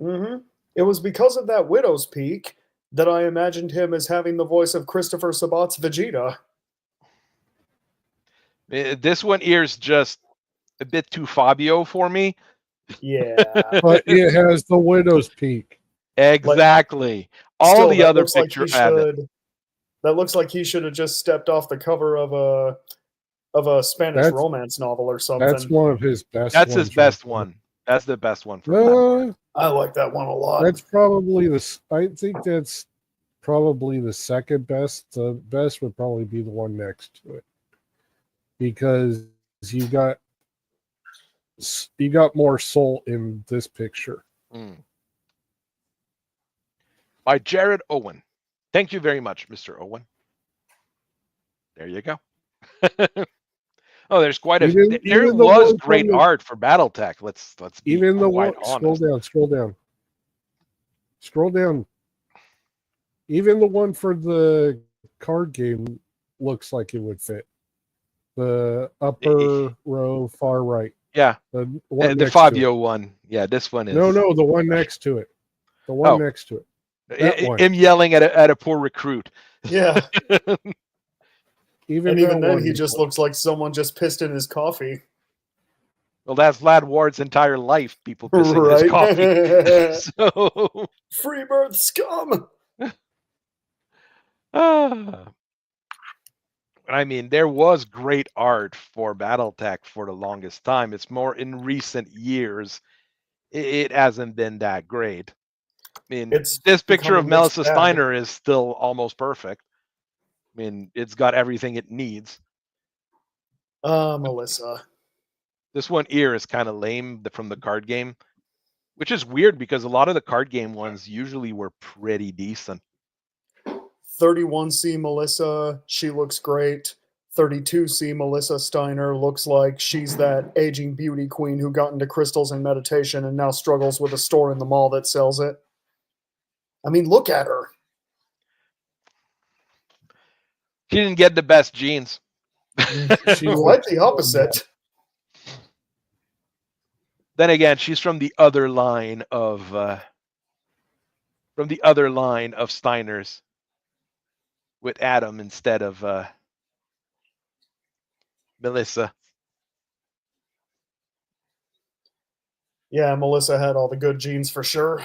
Mm-hmm. It was because of that Widow's Peak that I imagined him as having the voice of Christopher Sabat's Vegeta. This one here is just a bit too Fabio for me. Yeah. But it has the Widow's Peak. Exactly. All Still, the that other looks like he pictures have it. That looks like he should have just stepped off the cover of a Spanish romance novel or something. That's one of his best. That's his ones best right one. That's the best one from that. I like that one a lot. That's probably I think that's probably the second best. The best would probably be the one next to it, because you got more soul in this picture. By Jared Owen. Thank you very much, Mr. Owen. There you go. Oh, there's quite a. There was great art for BattleTech. Let's be even the quite one. honest. Scroll down. Even the one for the card game looks like it would fit. The upper row, far right. Yeah, the Fabio one. Yeah, this one is. No, the one next to it. The one next to it. Him yelling at a poor recruit. Yeah. Even then, he just looks like someone just pissed in his coffee. Well, that's Vlad Ward's entire life. People pissing in his coffee. So free birth scum. I mean, there was great art for BattleTech for the longest time. It's more in recent years, it hasn't been that great. I mean, this picture of Melissa Steiner is still almost perfect. I mean, it's got everything it needs. Melissa. This one here is kind of lame from the card game. Which is weird because a lot of the card game ones usually were pretty decent. 31C Melissa, she looks great. 32C Melissa Steiner looks like she's that aging beauty queen who got into crystals and meditation and now struggles with a store in the mall that sells it. I mean, look at her. She didn't get the best genes. She Quite the opposite. Then again, she's from the other line of Steiners with Adam instead of Melissa. Yeah, Melissa had all the good genes for sure.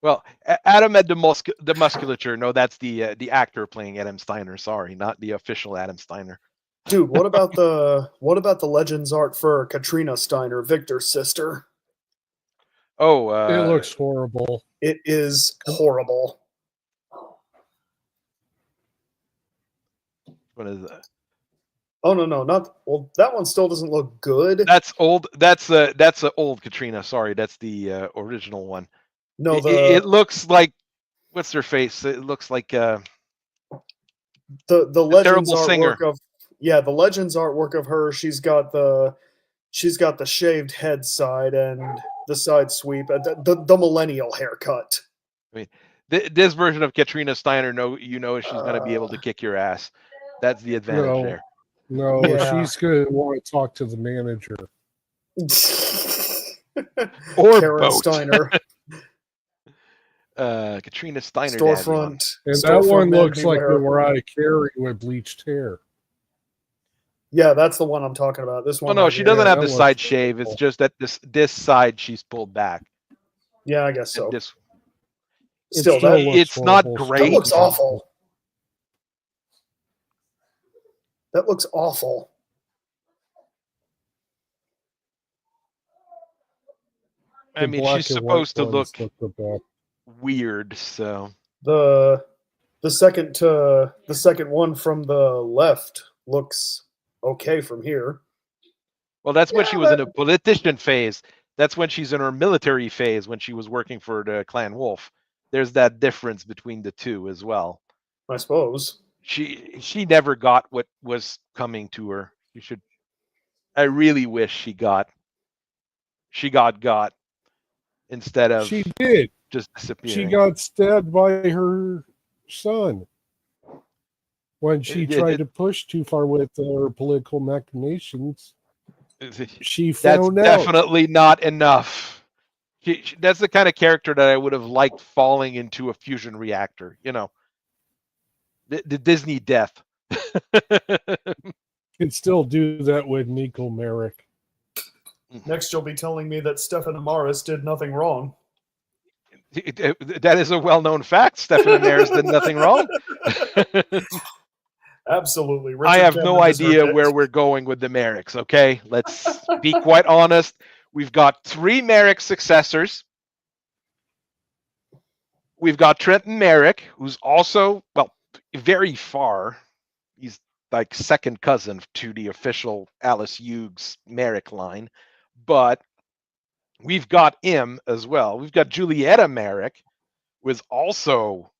Well, Adam had the musculature. No, that's the actor playing Adam Steiner. Sorry, not the official Adam Steiner. Dude, what about the Legends art for Katrina Steiner, Victor's sister? Oh, it looks horrible. It is horrible. What is that? Oh no, not well. That one still doesn't look good. That's old. That's a old Katrina. Sorry, that's the original one. No, it looks like, what's her face? It looks like the Legends terrible singer. artwork of the Legends artwork of her. She's got the shaved head side and the side sweep, the millennial haircut. I mean, this version of Katrina Steiner, she's going to be able to kick your ass. That's the advantage there. No, she's going to want to talk to the manager. Or Karen both. Steiner. Katrina Steiner. Storefront. And that one looks like the Mariah Carey with bleached hair. Yeah, that's the one I'm talking about. This one. Oh no, she doesn't have the side shave. It's just that this side she's pulled back. Yeah, I guess so. It's not great. That looks awful. That looks awful. I mean, she's supposed to look weird, so the second one from the left looks okay from here. Well, that's when she was in a politician phase. That's when she's in her military phase, when she was working for the Clan Wolf. There's that difference between the two as well. I suppose. She never got what was coming to her. I really wish she got instead of she did just disappearing. She got stabbed by her son when she tried to push too far with her political machinations. She found that's definitely not enough. That's the kind of character that I would have liked falling into a fusion reactor. The Disney death. Can still do that with Nico Merrick. Next, you'll be telling me that Stefan Amaris did nothing wrong. That is a well-known fact. Stefan Amaris did nothing wrong. Absolutely. I have no idea where we're going with the Merricks, okay? Let's be quite honest. We've got 3 Merrick successors. We've got Trenton Merrick, who's also, very far. He's like second cousin to the official Alice Hughes Merrick line. But we've got him as well. We've got Julietta Merrick, who is also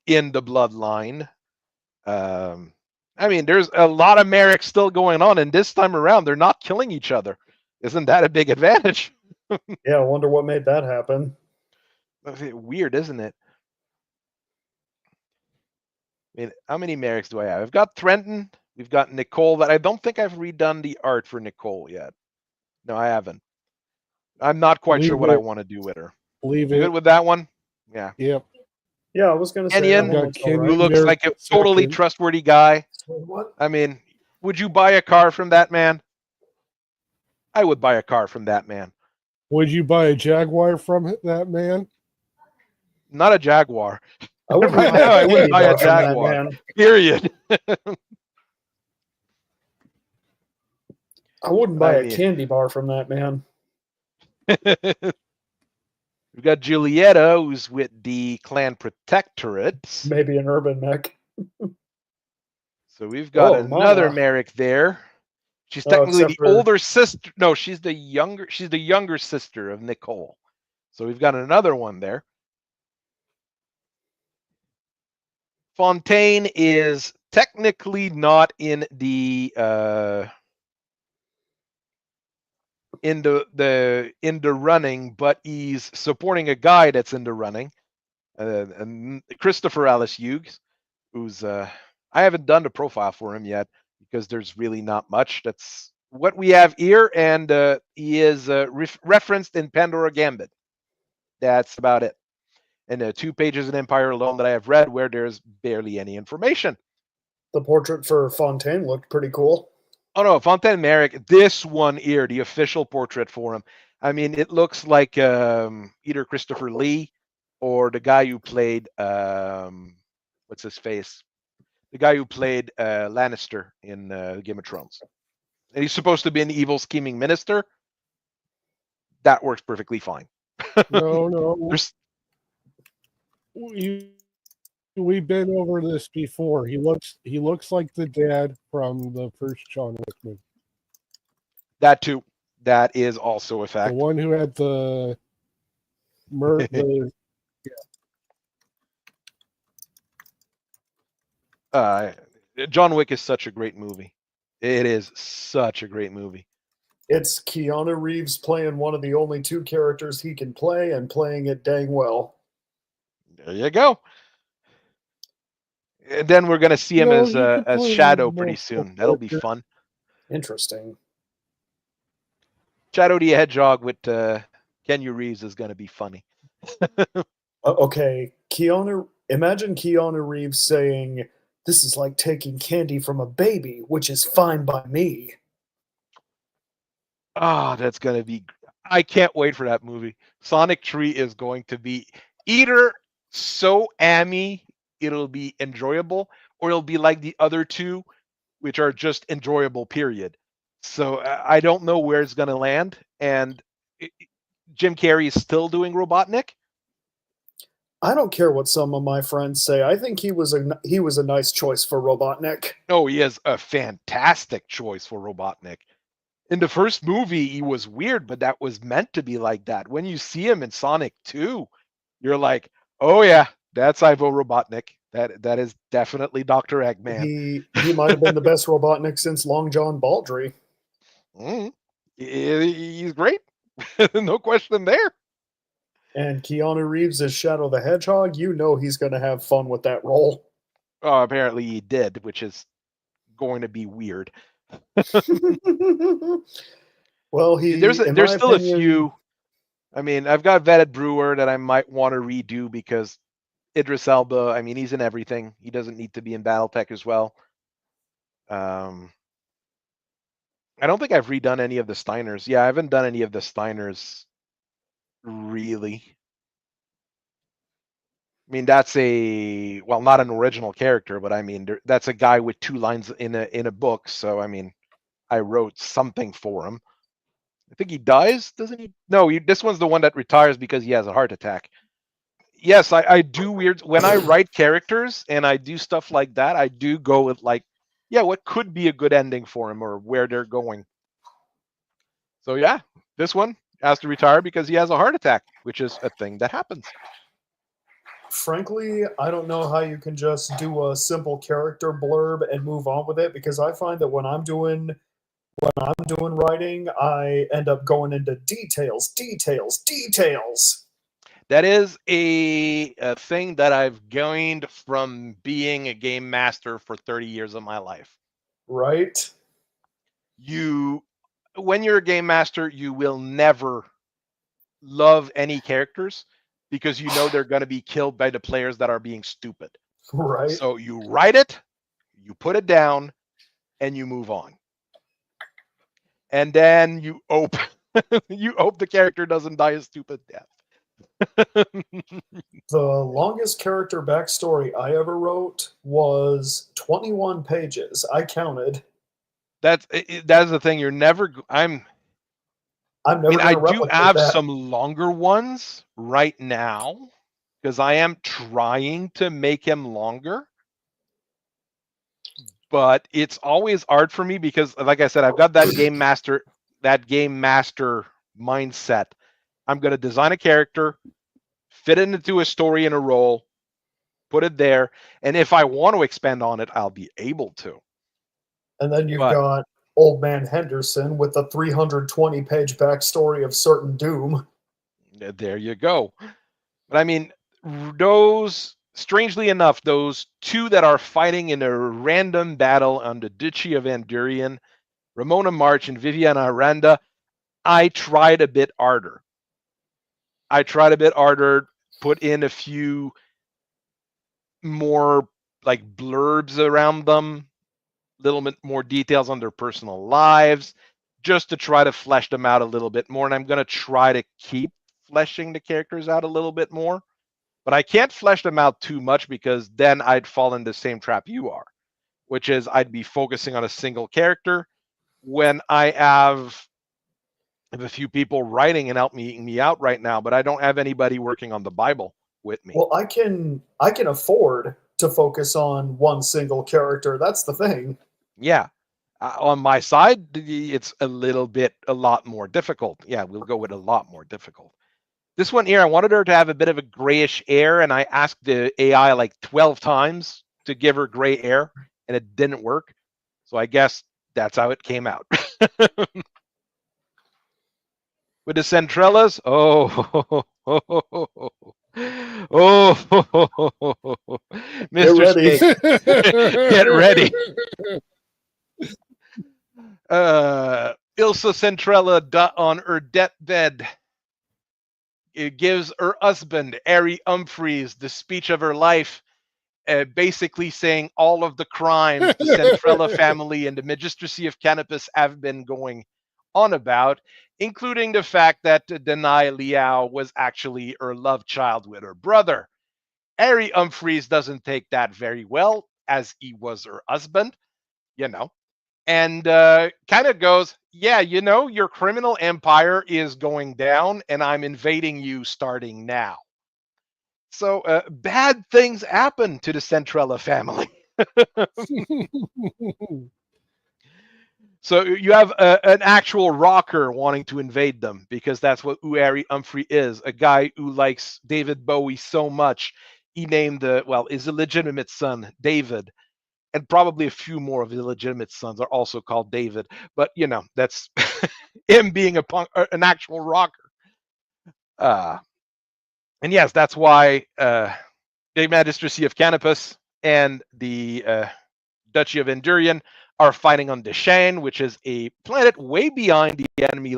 in the bloodline. I mean, there's a lot of Merrick still going on, and this time around, they're not killing each other. Isn't that a big advantage? Yeah, I wonder what made that happen. Weird, isn't it? I mean, how many Merricks do I have? I've got Trenton. We've got Nicole. That I don't think I've redone the art for Nicole yet. No, I haven't. I'm not quite sure what I want to do with her. Believe it. Good with that one? Yeah. Yep. Yeah, I was going to say. Kenyon, who looks like a totally trustworthy guy. What? I mean, would you buy a car from that man? I would buy a car from that man. Would you buy a Jaguar from that man? Not a Jaguar. I wouldn't buy a Jaguar. Period. I wouldn't buy a candy bar from that man. We've got Julietta, who's with the Clan Protectorate. Maybe an urban mech. So we've got another Merrick there. She's Oh, technically except the for older sister. No, she's the younger sister of Nicole. So we've got another one there. Fontaine is technically not in the running, but he's supporting a guy that's in the running. And Christopher Alice Hughes, who's I haven't done the profile for him yet because there's really not much. That's what we have here, and he is referenced in Pandora Gambit. That's about it. And 2 pages in Empire alone that I have read where there's barely any information. the portrait for Fontaine looked pretty cool. Oh no, Fontaine Merrick, this one here, the official portrait for him. I mean, it looks like either Christopher Lee or the guy who played what's his face? The guy who played Lannister in Game of Thrones. And he's supposed to be an evil scheming minister. That works perfectly fine. No. There's We've been over this before. He looks like the dad from the first John Wick movie. that too. That is also a The fact. one who had the John Wick is such a great movie. It is such a great movie. It's Keanu Reeves playing one of the only 2 characters he can play and playing it dang well. There you go. And then we're gonna see him No, as he could play Shadow pretty multiple soon. That'll be characters. fun. Interesting. Shadow the Hedgehog with Keanu Reeves is gonna be funny. Okay, imagine Keanu Reeves saying, "This is like taking candy from a baby, which is fine by me." Oh, that's gonna be. I can't wait for that movie. Sonic 3 is going to be either so ammy it'll be enjoyable, or it'll be like the other 2, which are just enjoyable. Period. So I don't know where it's gonna land. And Jim Carrey is still doing Robotnik. I don't care what some of my friends say. I think he was a nice choice for Robotnik. Oh, he is a fantastic choice for Robotnik. In the first movie, he was weird, but that was meant to be like that. When you see him in Sonic 2, you're like, oh yeah, that's Ivo Robotnik. That is definitely Dr. Eggman. He might have been the best Robotnik since Long John Baldry. He's great. No question there. And Keanu Reeves as Shadow the Hedgehog, you know he's going to have fun with that role. Oh, apparently he did, which is going to be weird. Well, there's still a few. I mean, I've got Vetted Brewer that I might want to redo because Idris Elba, I mean, he's in everything. He doesn't need to be in Battletech as well. I don't think I've redone any of the Steiners. Yeah, I haven't done any of the Steiners really. I mean, that's not an original character, but I mean, that's a guy with 2 lines in a book. So I mean, I wrote something for him. I think he dies, doesn't he? No, this one's the one that retires because he has a heart attack. Yes, I do weird when I write characters and I do stuff like that. I do go with like, yeah, what could be a good ending for him or where they're going. So yeah, this one has to retire because he has a heart attack, which is a thing that happens. Frankly, I don't know how you can just do a simple character blurb and move on with it, because I find that when I'm doing writing, I end up going into details. That is a thing that I've gained from being a game master for 30 years of my life. Right? When you're a game master, you will never love any characters because you know they're going to be killed by the players that are being stupid. Right. So you write it, you put it down, and you move on. And then you hope the character doesn't die a stupid death. The longest character backstory I ever wrote was 21 pages. I counted. That's the thing. You're never. I'm never. I mean, I do replicate have that. some longer ones right now because I am trying to make him longer. but it's always hard for me because, like I said, I've got that game master mindset. I'm going to design a character, fit it into a story and a role, put it there, and if I want to expand on it, I'll be able to. And then you've But got Old Man Henderson with the 320-page backstory of certain Doom. there you go. But I mean, those, strangely enough, those two that are fighting in a random battle on the Duchy of Andurian, Ramona March and Viviana Aranda, I tried a bit harder. Put in a few more like blurbs around them, little bit more details on their personal lives, just to try to flesh them out a little bit more. And I'm going to try to keep fleshing the characters out a little bit more. But I can't flesh them out too much because then I'd fall in the same trap you are, which is I'd be focusing on a single character when I have a few people writing and helping me out right now, but I don't have anybody working on the Bible with me. Well, I can afford to focus on one single character. That's the thing. Yeah. On my side, it's a lot more difficult. Yeah, we'll go with a lot more difficult. This one here, I wanted her to have a bit of a grayish hair, and I asked the AI like 12 times to give her gray hair, and it didn't work. So I guess that's how it came out. With the Centrellas, Mr. ready. Steak, get ready. Ilsa Centrella on her deathbed. It gives her husband, Harry Humphreys, the speech of her life, basically saying all of the crimes the Centrella family and the Magistracy of Canopus have been going on about, including the fact that Denai Liao was actually her love child with her brother. Harry Humphreys doesn't take that very well, as he was her husband, and kind of goes, yeah, your criminal empire is going down, and I'm invading you starting now. So bad things happen to the Centrella family. So you have an actual rocker wanting to invade them because that's what Harry Humphrey is, a guy who likes David Bowie so much. He named his illegitimate son, David, and probably a few more of his illegitimate sons are also called David. But, that's him being an actual rocker. And yes, that's why the Magistracy of Canopus and the Duchy of Andurian are fighting on Deshain, which is a planet way behind the enemy,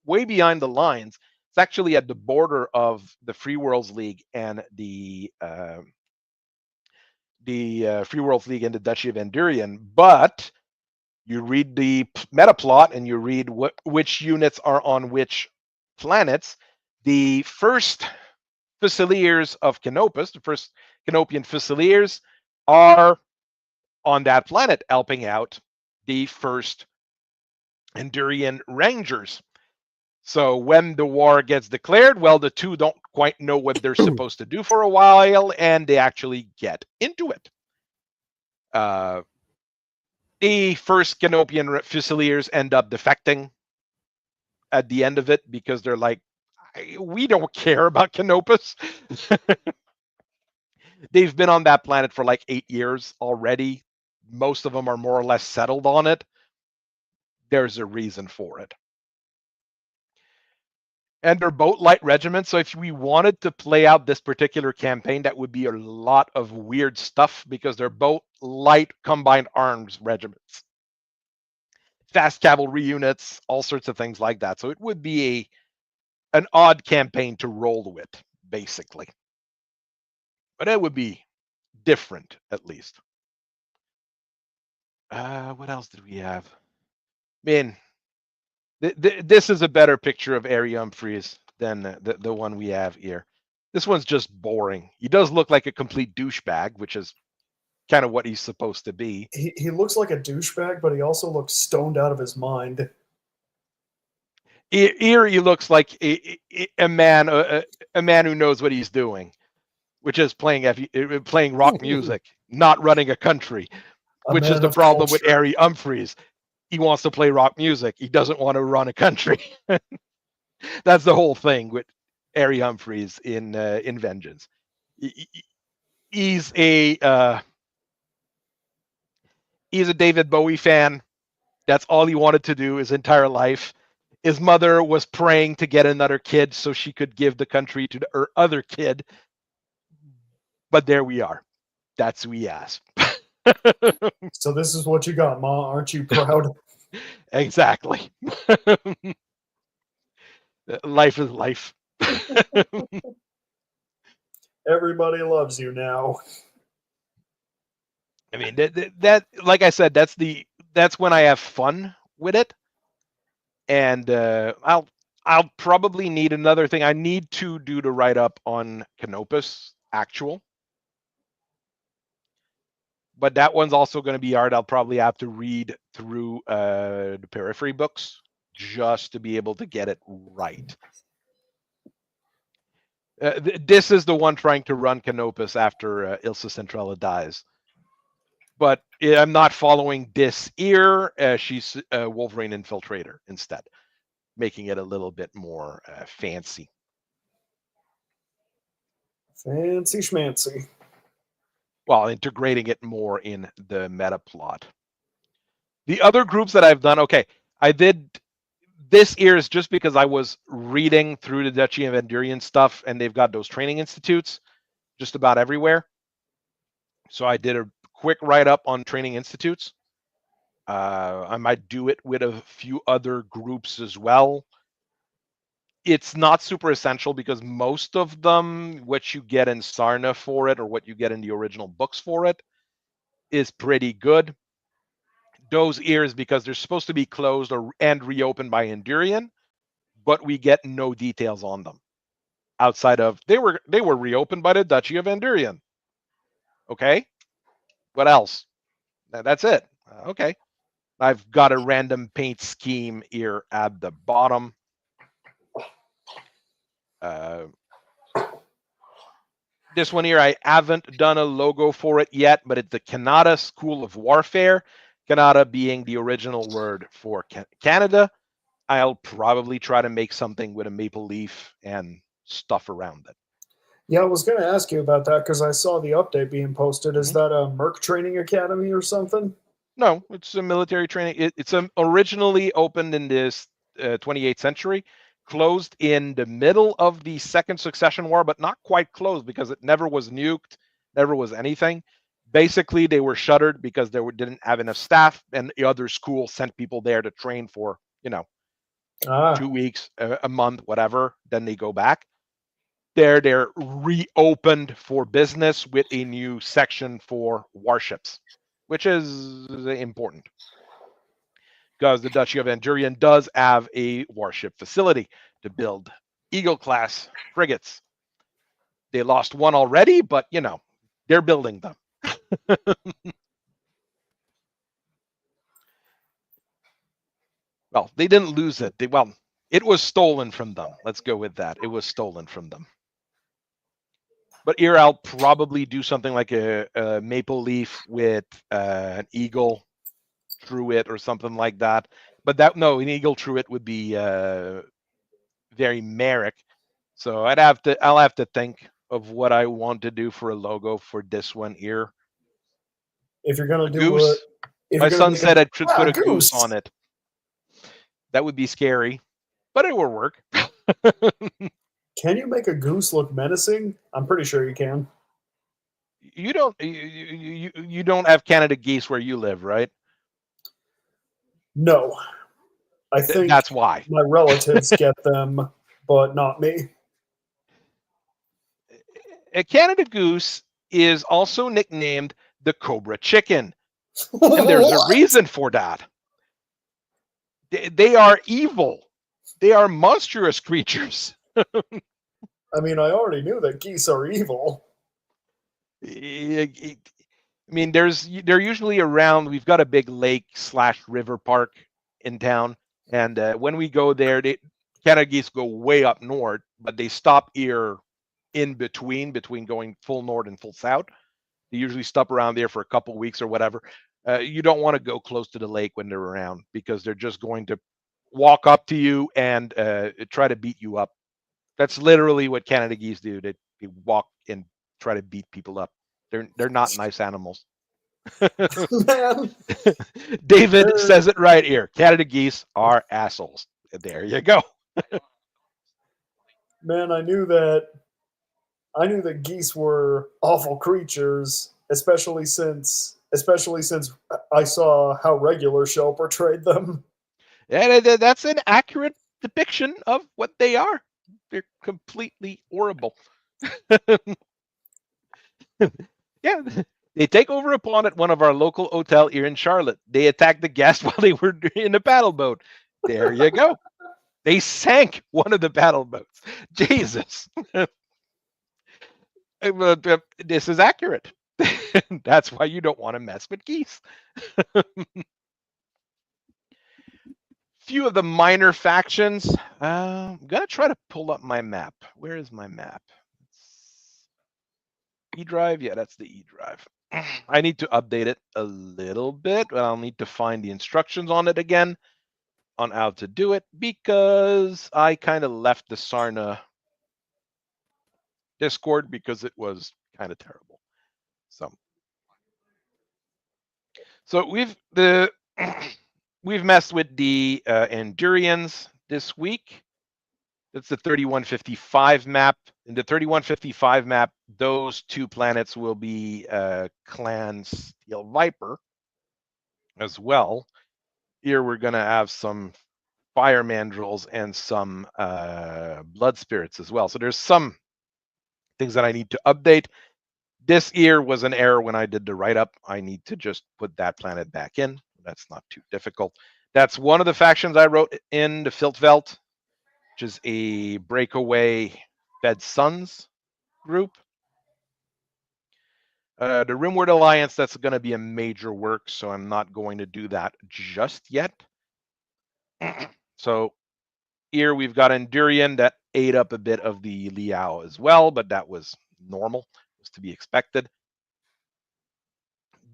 way behind the lines. It's actually at the border of the Free Worlds League and the Free Worlds League and the Duchy of Andurian. But you read the meta plot and you read which units are on which planets. The first Fusiliers of Canopus, the first Canopian Fusiliers, are on that planet helping out the first Andurian Rangers. So when the war gets declared, the two don't quite know what they're supposed to do for a while, and they actually get into it. The first Canopian Fusiliers end up defecting at the end of it because they're like, we don't care about Canopus. They've been on that planet for like 8 years already. Most of them are more or less settled on it. There's a reason for it. And they're both light regiments, so if we wanted to play out this particular campaign, that would be a lot of weird stuff because they're both light combined arms regiments. Fast cavalry units, all sorts of things like that. So it would be an odd campaign to roll with, basically. But it would be different, at least. What else did we have? I mean, this is a better picture of Harry Humphreys than the one we have here. This one's just boring. He does look like a complete douchebag, which is kind of what he's supposed to be. He looks like a douchebag, but he also looks stoned out of his mind. Here he looks like a man who knows what he's doing, which is playing rock music, not running a country. A which is man the of problem with culture. Ari Humphries. He wants to play rock music. He doesn't want to run a country. That's the whole thing with Ari Humphries in Vengeance. He's a David Bowie fan. That's all he wanted to do his entire life. His mother was praying to get another kid so she could give the country to her other kid. But there we are. That's who he asked. So this is what you got, Ma. Aren't you proud? Exactly. Life is life. Everybody loves you now. I mean, that like I said, that's when I have fun with it, and I'll probably need another thing. I need to do the write up on Canopus actual, but that one's also going to be hard. I'll probably have to read through the Periphery books just to be able to get it right. This is the one trying to run Canopus after Ilsa Centrella dies. But I'm not following this ear. She's a Wolverine Infiltrator instead, making it a little bit more fancy. Fancy schmancy. Well, integrating it more in the meta plot. The other groups that I've done, okay, I did this ear is just because I was reading through the Duchy of Endurian stuff, and they've got those training institutes just about everywhere. So I did a quick write-up on training institutes. I might do it with a few other groups as well. It's not super essential because most of them, what you get in Sarna for it or what you get in the original books for it, is pretty good. Those ears, because they're supposed to be closed and reopened by Endurian, but we get no details on them outside of they were reopened by the Duchy of Endurian. Okay, what else? That's it. Okay, I've got a random paint scheme here at the bottom. This one here, I haven't done a logo for it yet, but it's the Canada School of Warfare. Canada being the original word for Canada. I'll probably try to make something with a maple leaf and stuff around it. Yeah, I was going to ask you about that because I saw the update being posted. Is that a Merc Training Academy or something? No, it's a military training. It's originally opened in this 28th century, closed in the middle of the Second Succession War, but not quite closed because it never was nuked, never was anything. Basically, they were shuttered because they didn't have enough staff, and the other school sent people there to train for, 2 weeks, a month, whatever. Then they go back. They're reopened for business with a new section for warships, which is important because the Duchy of Endurian does have a warship facility to build Eagle-class frigates. They lost one already, but, they're building them. Well, they didn't lose it. It was stolen from them. Let's go with that. It was stolen from them. But here I'll probably do something like a maple leaf with an eagle through it or something like that. But an eagle through it would be very Merrick. So I'll have to think of what I want to do for a logo for this one here. If you're going to do goose. My son said I should put a goose on it. That would be scary, but it will work. Can you make a goose look menacing? I'm pretty sure you can. You don't have Canada geese where you live, right? No. I think that's why. My relatives get them, but not me. A Canada goose is also nicknamed the Cobra Chicken. And there's a reason for that. They are evil. They are monstrous creatures. I mean, I already knew that geese are evil. I mean, they're usually around. We've got a big lake/river park in town, and when we go there, Canada geese go way up north, but they stop here in between going full north and full south. They usually stop around there for a couple weeks or whatever. You don't want to go close to the lake when they're around because they're just going to walk up to you and try to beat you up. That's literally what Canada geese do. They walk and try to beat people up. They're not nice animals. Man, David they're- says it right here. Canada geese are assholes. There you go. man, I knew that geese were awful creatures, especially since I saw how Regular Show portrayed them. And that's an accurate depiction of what they are. They're completely horrible. Yeah, they take over a pond at one of our local hotel here in Charlotte. They attacked the guests while they were in a paddle boat. There you go. They sank one of the paddle boats. Jesus. This is accurate. That's why you don't want to mess with geese. Few of the minor factions. I'm gonna try to pull up my map. Where is my map? E drive. Yeah, that's the E drive. I need to update it a little bit, but I'll need to find the instructions on it again on how to do it because I kind of left the Sarna Discord because it was kind of terrible. So we've messed with the Endurians this week. That's the 3155 map. In the 3155 map, those two planets will be Clan Steel Viper as well. Here we're going to have some fire mandrills and some blood spirits as well. So there's some things that I need to update. This year was an error when I did the write-up. I need to just put that planet back in. That's not too difficult. That's one of the factions I wrote in the Filtveld, which is a breakaway Fed Sons group. The Rimward Alliance, that's going to be a major work, so I'm not going to do that just yet. So here we've got Endurian that ate up a bit of the Liao as well, but that was normal, it was to be expected.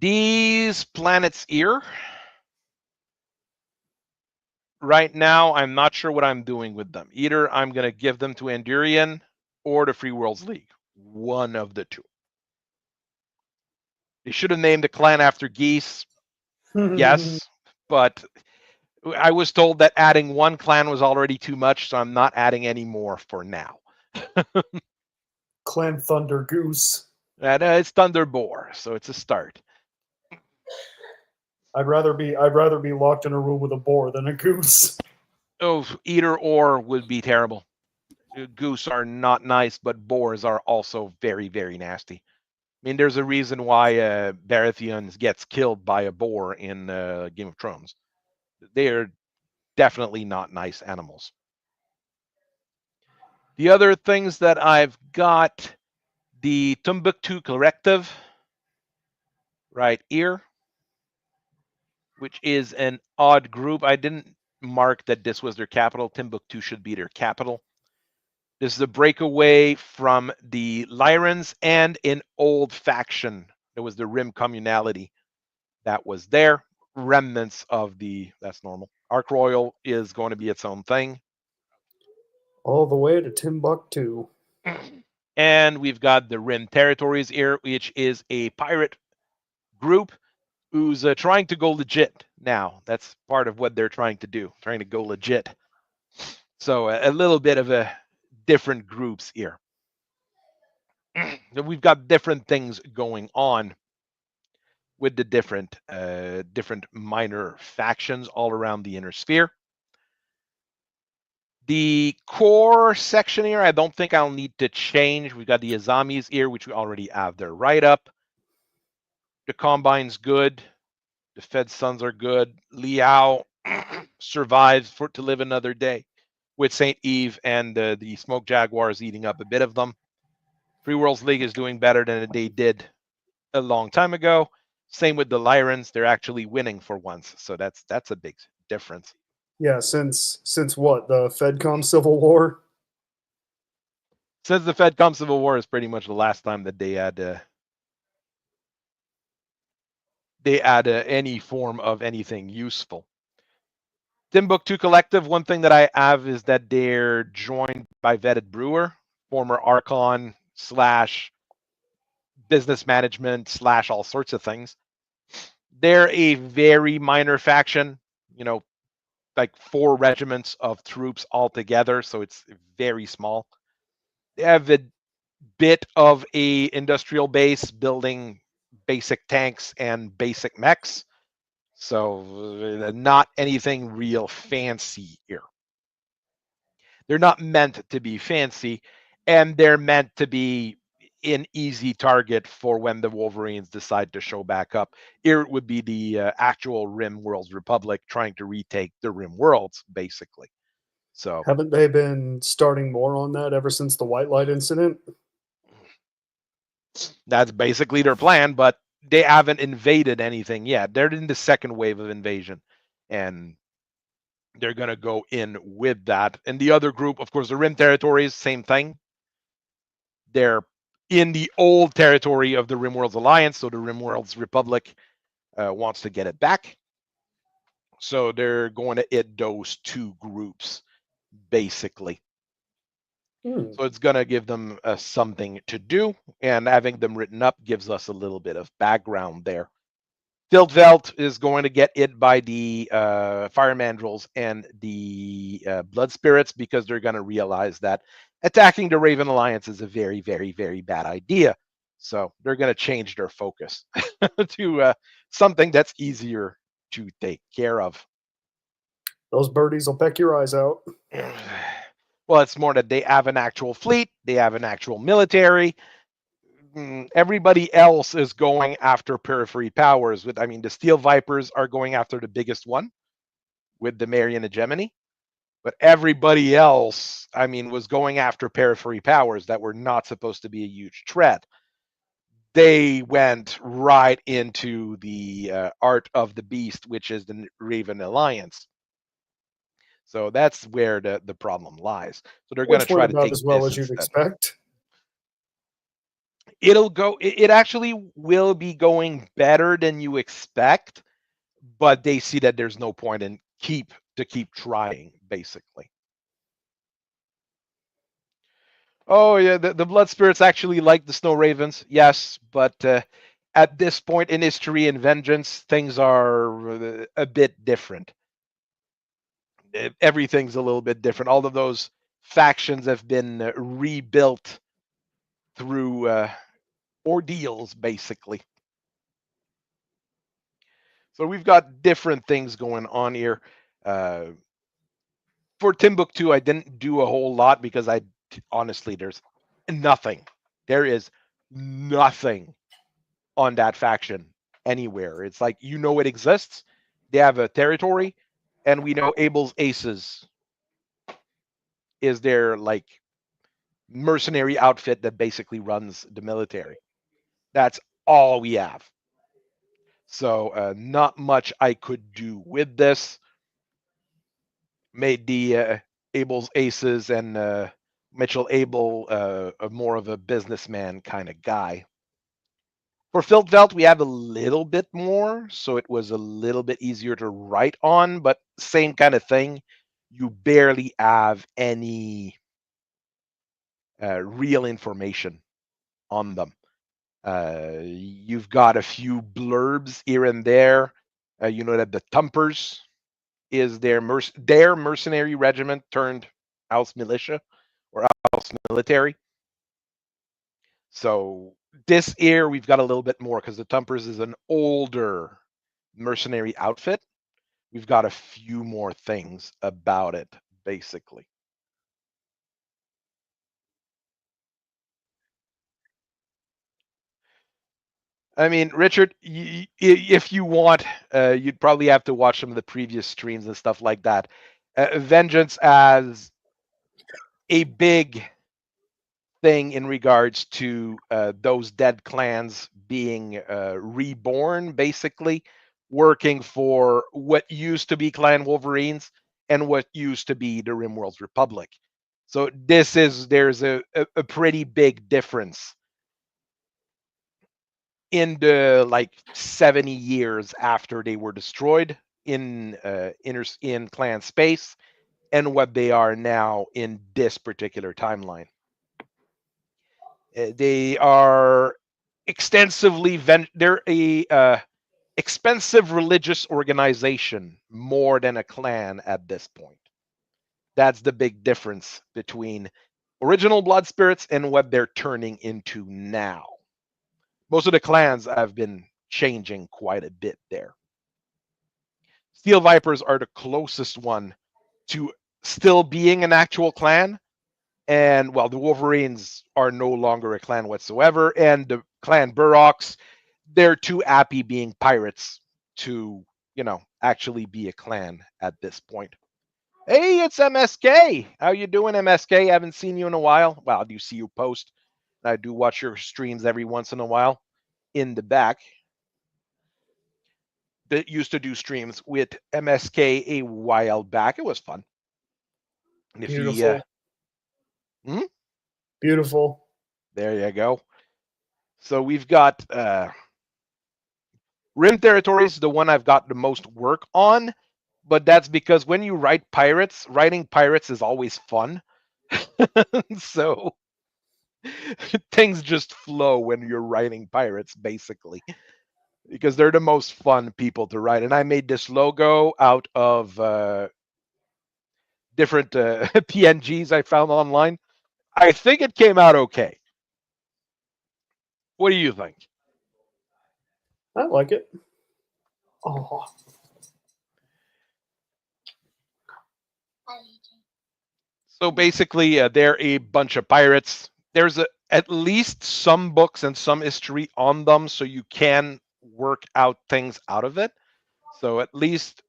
These planets here, right now, I'm not sure what I'm doing with them. Either I'm going to give them to Endurian or the Free Worlds League. One of the two. They should have named the clan after geese. Yes, but I was told that adding one clan was already too much, so I'm not adding any more for now. Clan Thunder Goose. And it's Thunder Boar, so it's a start. I'd rather be locked in a room with a boar than a goose. Oh, either or would be terrible. Goose are not nice, but boars are also very, very nasty. I mean, there's a reason why Baratheon gets killed by a boar in Game of Thrones. They are definitely not nice animals. The other things that I've got, the Timbuktu Collective, right here, which is an odd group. I didn't mark that this was their capital. Timbuktu should be their capital. This is a breakaway from the Lyrans and an old faction. It was the Rim Communality that was there. Remnants of that's normal. Ark Royal is going to be its own thing. All the way to Timbuktu. And we've got the Rim Territories here, which is a pirate group who's trying to go legit now. That's part of what they're trying to do, trying to go legit. So a little bit of a different groups here. We've got different things going on with the different minor factions all around the inner sphere. The core section here, I don't think I'll need to change. We've got the Azamis here, which we already have their write-up. The Combine's good. The Fed Sons are good. Liao survives to live another day with St. Eve and the Smoke Jaguars eating up a bit of them. Free Worlds League is doing better than they did a long time ago. Same with the Lyrans. They're actually winning for once. So that's a big difference. Yeah, since what? The FedCom Civil War? Since the FedCom Civil War is pretty much the last time that they had they add any form of anything useful. Timbuktu Collective, one thing that I have is that they're joined by Vetted Brewer, former Archon slash business management slash all sorts of things. They're a very minor faction, you know, like 4 regiments of troops altogether, so it's very small. They have a bit of a industrial base building basic tanks and basic mechs, so not anything real fancy here. They're not meant to be fancy, and they're meant to be an easy target for when the Wolverines decide to show back up. Here it would be the actual Rim Worlds Republic trying to retake the Rim Worlds, basically. So Haven't they been starting more on that ever since the White Light incident? that's basically their plan, but they haven't invaded anything yet. They're in the second wave of invasion, and they're going to go in with that. And the other group, of course, the Rim territories, same thing. They're in the old territory of the Rimworlds Alliance, so the Rimworlds Republic wants to get it back. So they're going to hit those 2 groups, basically. So it's going to give them something to do, and having them written up gives us a little bit of background there. Tiltveld is going to get hit by the Fire Mandrels and the Blood Spirits because they're going to realize that attacking the Raven Alliance is a very, very, very bad idea. So they're going to change their focus to something that's easier to take care of. Those birdies will peck your eyes out. Well, it's more that they have an actual fleet, they have an actual military. Everybody else is going after periphery powers. I mean, the Steel Vipers are going after the biggest one with the Marian hegemony, but everybody else, I mean, was going after periphery powers that were not supposed to be a huge threat. They went right into the art of the beast, which is the Raven Alliance. So that's where the problem lies. So they're going to Which try went to about take as well this as you'd instead. expect. It actually will be going better than you expect, but they see that there's no point in keep trying, basically. Oh yeah, the Blood Spirits actually like the Snow Ravens, yes, but at this point in history and Vengeance, things are a bit different. Everything's a little bit different. All of those factions have been rebuilt through ordeals, basically. So we've got different things going on here. For Timbuktu, I didn't do a whole lot because honestly, there's nothing. There is nothing on that faction anywhere. It's like, it exists. They have a territory, and we know Abel's Aces is their like mercenary outfit that basically runs the military. That's all we have. So not much I could do with this. Made the Abel's Aces and Mitchell Abel more of a businessman kind of guy. For Filtveld, we have a little bit more, so it was a little bit easier to write on, but same kind of thing. You barely have any real information on them. You've got a few blurbs here and there. You know that the Tumpers is their mercenary regiment turned house militia or house military. So this year we've got a little bit more because the Tumpers is an older mercenary outfit. We've got a few more things about it, basically. I mean, Richard, if you want, you'd probably have to watch some of the previous streams and stuff like that. Vengeance as a big thing in regards to those dead clans being reborn, basically working for what used to be Clan Wolverines and what used to be the Rimworld's Republic. So there's a pretty big difference in the like 70 years after they were destroyed in clan space, and what they are now in this particular timeline. They are extensively they're a expensive religious organization more than a clan at this point. That's the big difference between original blood spirits and what they're turning into now. Most of the clans have been changing quite a bit there. Steel Vipers are the closest one to still being an actual clan. And well, the Wolverines are no longer a clan whatsoever. And the clan Burroks, they're too happy being pirates to, actually be a clan at this point. Hey, it's MSK. How you doing, MSK? Haven't seen you in a while. Well, I do see you post. I do watch your streams every once in a while in the back. That used to do streams with MSK a while back. It was fun. And if Beautiful. Beautiful. There you go. So we've got Rim Territories, the one I've got the most work on, but that's because when you write pirates, writing pirates is always fun. So things just flow when you're writing pirates, basically, because they're the most fun people to write. And I made this logo out of different PNGs I found online. I think it came out okay. What do you think? I like it. Oh. So basically, they're a bunch of pirates. There's at least some books and some history on them, so you can work out things out of it. So at least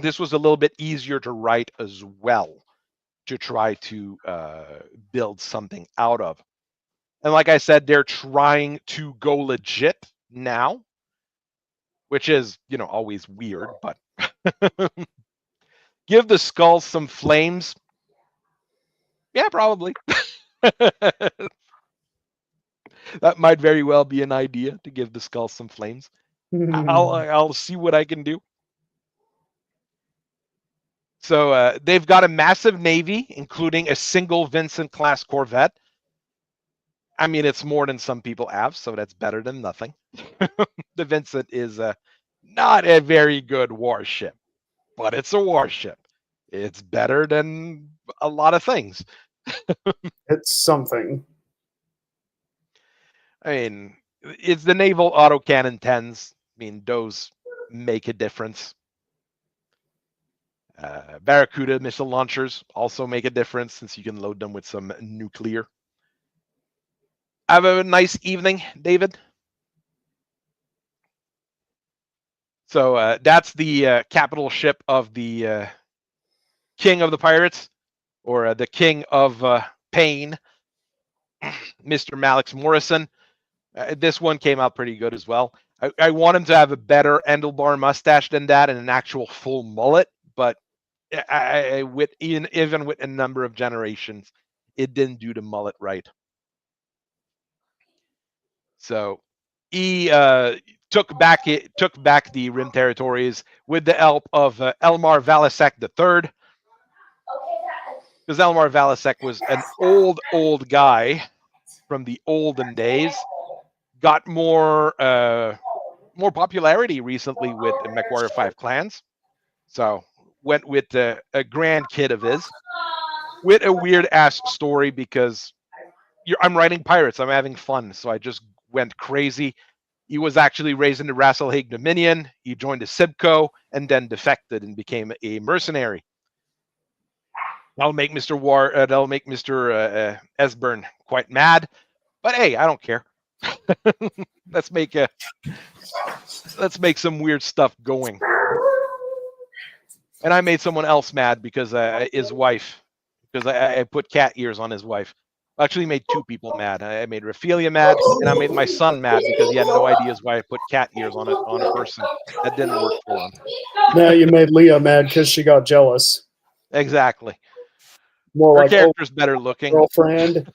this was a little bit easier to write as well, to try to build something out of. And like I said, they're trying to go legit now, which is, always weird, but give the skulls some flames. Yeah, probably. That might very well be an idea, to give the skull some flames. I'll see what I can do. So they've got a massive navy, including a single Vincent class corvette. I mean, it's more than some people have, so that's better than nothing. The Vincent is not a very good warship, but it's a warship. It's better than a lot of things. It's something. I mean, it's the naval autocannon 10s. I mean, those make a difference. Barracuda missile launchers also make a difference, since you can load them with some nuclear. Have a nice evening, David. So that's the capital ship of the king of the pirates, or the king of Pain, Mr. Malix Morrison. This one came out pretty good as well. I want him to have a better handlebar mustache than that, and an actual full mullet, but even with a number of generations, it didn't do the mullet right. So he took back the Rim Territories with the help of Elmar Valasek III, because Elmar Valasek was an old guy from the olden days. Got more popularity recently with the MechWarrior 5 clans. So went with a grandkid of his with a weird ass story, because I'm writing pirates. I'm having fun. So I just went crazy. He was actually raised in the Rasselhaig Dominion. He joined the Sibco and then defected and became a mercenary. That'll make Mr. Esbern quite mad. But hey, I don't care. let's make some weird stuff going. And I made someone else mad because his wife, because I put cat ears on his wife. I actually made two people mad. I made Raphaelia mad, and I made my son mad because he had no ideas why I put cat ears on a person. That didn't work for him. Now you made Leah mad because she got jealous. Exactly. More Her like, character's better looking. Girlfriend.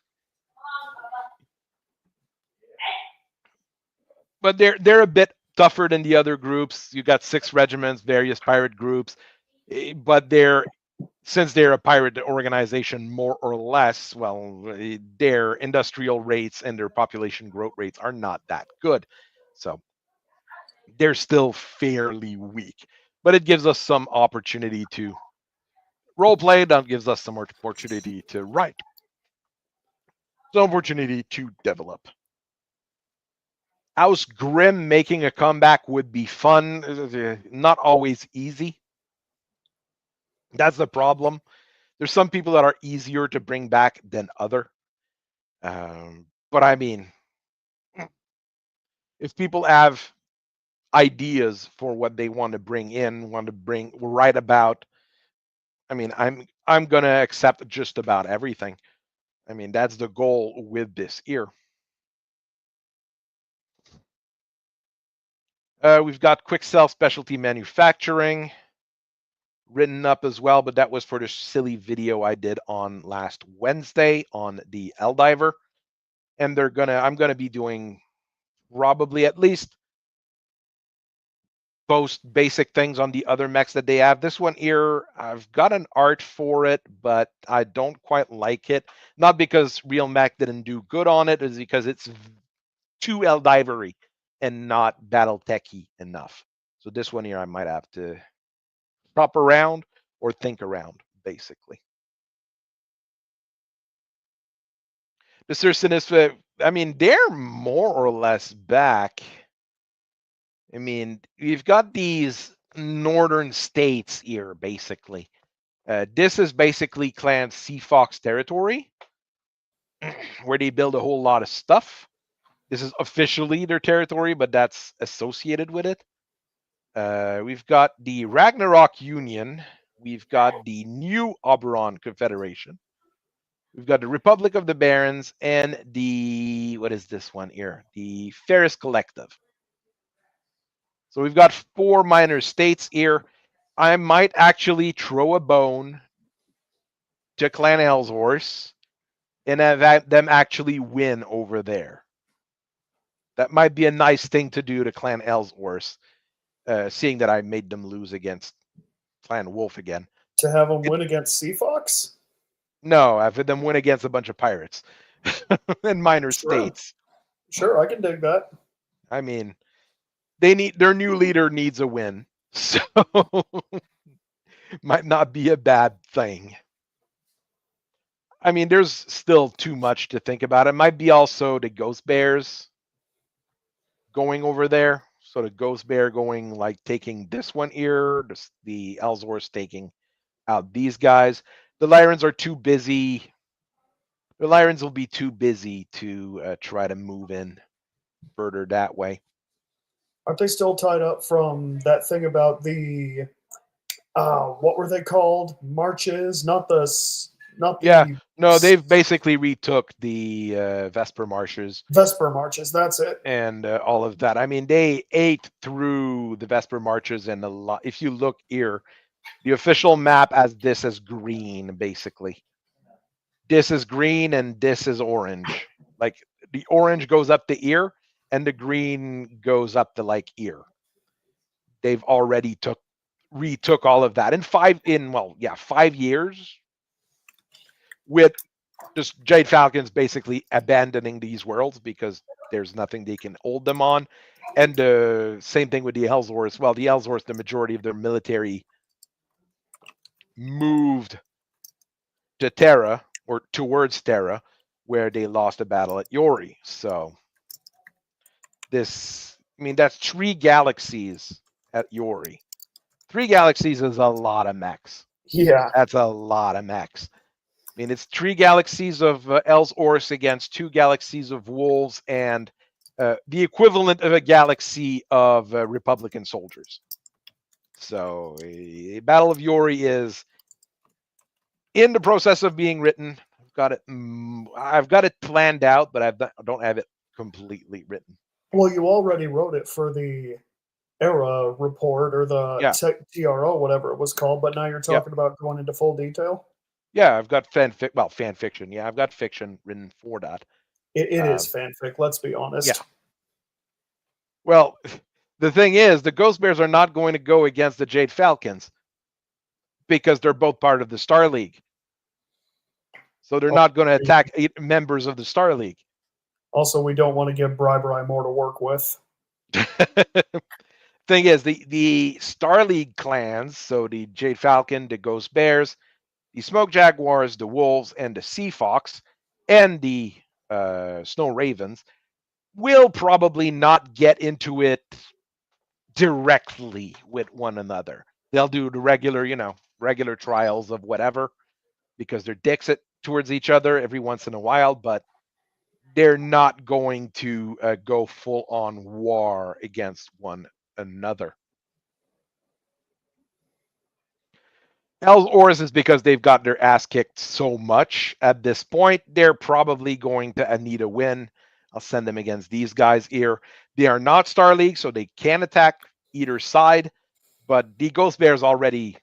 but they're a bit tougher than the other groups. You got 6 regiments, various pirate groups, but since they're a pirate organization, more or less, well, their industrial rates and their population growth rates are not that good. So they're still fairly weak. But it gives us some opportunity to role play. That gives us some opportunity to write. Some opportunity to develop. House Grim making a comeback would be fun. Not always easy. That's the problem. There's some people that are easier to bring back than other. But I mean, if people have ideas for what they want to bring in, write about, I mean, I'm gonna accept just about everything. I mean, that's the goal with this year. We've got Quick Sell Specialty Manufacturing written up as well, but that was for the silly video I did on last Wednesday on the Eldiver. And I'm gonna be doing probably at least most basic things on the other mechs that they have. This one here, I've got an art for it, but I don't quite like it. Not because Real Mech didn't do good on it, it's because it's too Eldivery and not Battletechy enough. So this one here, I might have to prop around or think around, basically. The Circinus, I mean, they're more or less back. I mean, we've got these northern states here, basically. This is basically Clan Sea Fox territory, where they build a whole lot of stuff. This is officially their territory, but that's associated with it. We've got the Ragnarok Union. We've got the New Oberon Confederation. We've got the Republic of the Barons and what is this one here? The Ferris Collective. So we've got 4 minor states here. I might actually throw a bone to Clan Ellshorse and have them actually win over there. That might be a nice thing to do to Clan Ellshorse, seeing that I made them lose against Clan Wolf again. To have them win against Sea Fox? No, I've had them win against a bunch of pirates and minor states. Sure, I can dig that. I mean, their new leader needs a win, so might not be a bad thing. I mean, there's still too much to think about. It might be also the Ghost Bears going over there. So the Ghost Bear going, like, taking this one here, the Ellshorse taking out these guys. The Lyrans are too busy. The Lyrans will be too busy to try to move in further that way. Aren't they still tied up from that thing about the what were they called? Marches, not the Yeah, no, they've basically retook the Vesper Marches. Vesper Marches, that's it. And all of that. I mean, they ate through the Vesper Marches and a lot. If you look here, the official map as this is green, basically. This is green and this is orange. Like the orange goes up the ear and the green goes up the like ear. They've already retook all of that in 5 years, with just Jade Falcons basically abandoning these worlds because there's nothing they can hold them on. And same thing with the Ellshorse. Well, the Ellshorse, the majority of their military moved to Terra or towards Terra, where they lost a battle at Yori. So that's 3 galaxies at Yori. 3 galaxies is a lot of mechs. Yeah. That's a lot of mechs. I mean, it's 3 galaxies of Ellshorse against 2 galaxies of wolves and the equivalent of a galaxy of Republican soldiers. So, Battle of Yori is in the process of being written. I've got it planned out, but I don't have it completely written. Well, you already wrote it for the Era report or the TRO, whatever it was called, but now you're talking about going into full detail? Yeah, I've got fan fiction. Yeah, I've got fiction written for that. It is fanfic, let's be honest. Yeah. Well, the thing is, the Ghost Bears are not going to go against the Jade Falcons because they're both part of the Star League. So they're not going to attack 8 members of the Star League. Also, we don't want to give Bri more to work with. Thing is, the Star League clans, so the Jade Falcon, the Ghost Bears, the Smoke Jaguars, the Wolves, and the Sea Fox, and the Snow Ravens, will probably not get into it directly with one another. They'll do the regular trials of whatever, because they're dicks towards each other every once in a while, but they're not going to go full on war against one another. Ors is because they've got their ass kicked so much at this point. They're probably going to need a win. I'll send them against these guys here. They are not Star League, so they can attack either side, but the Ghost Bears already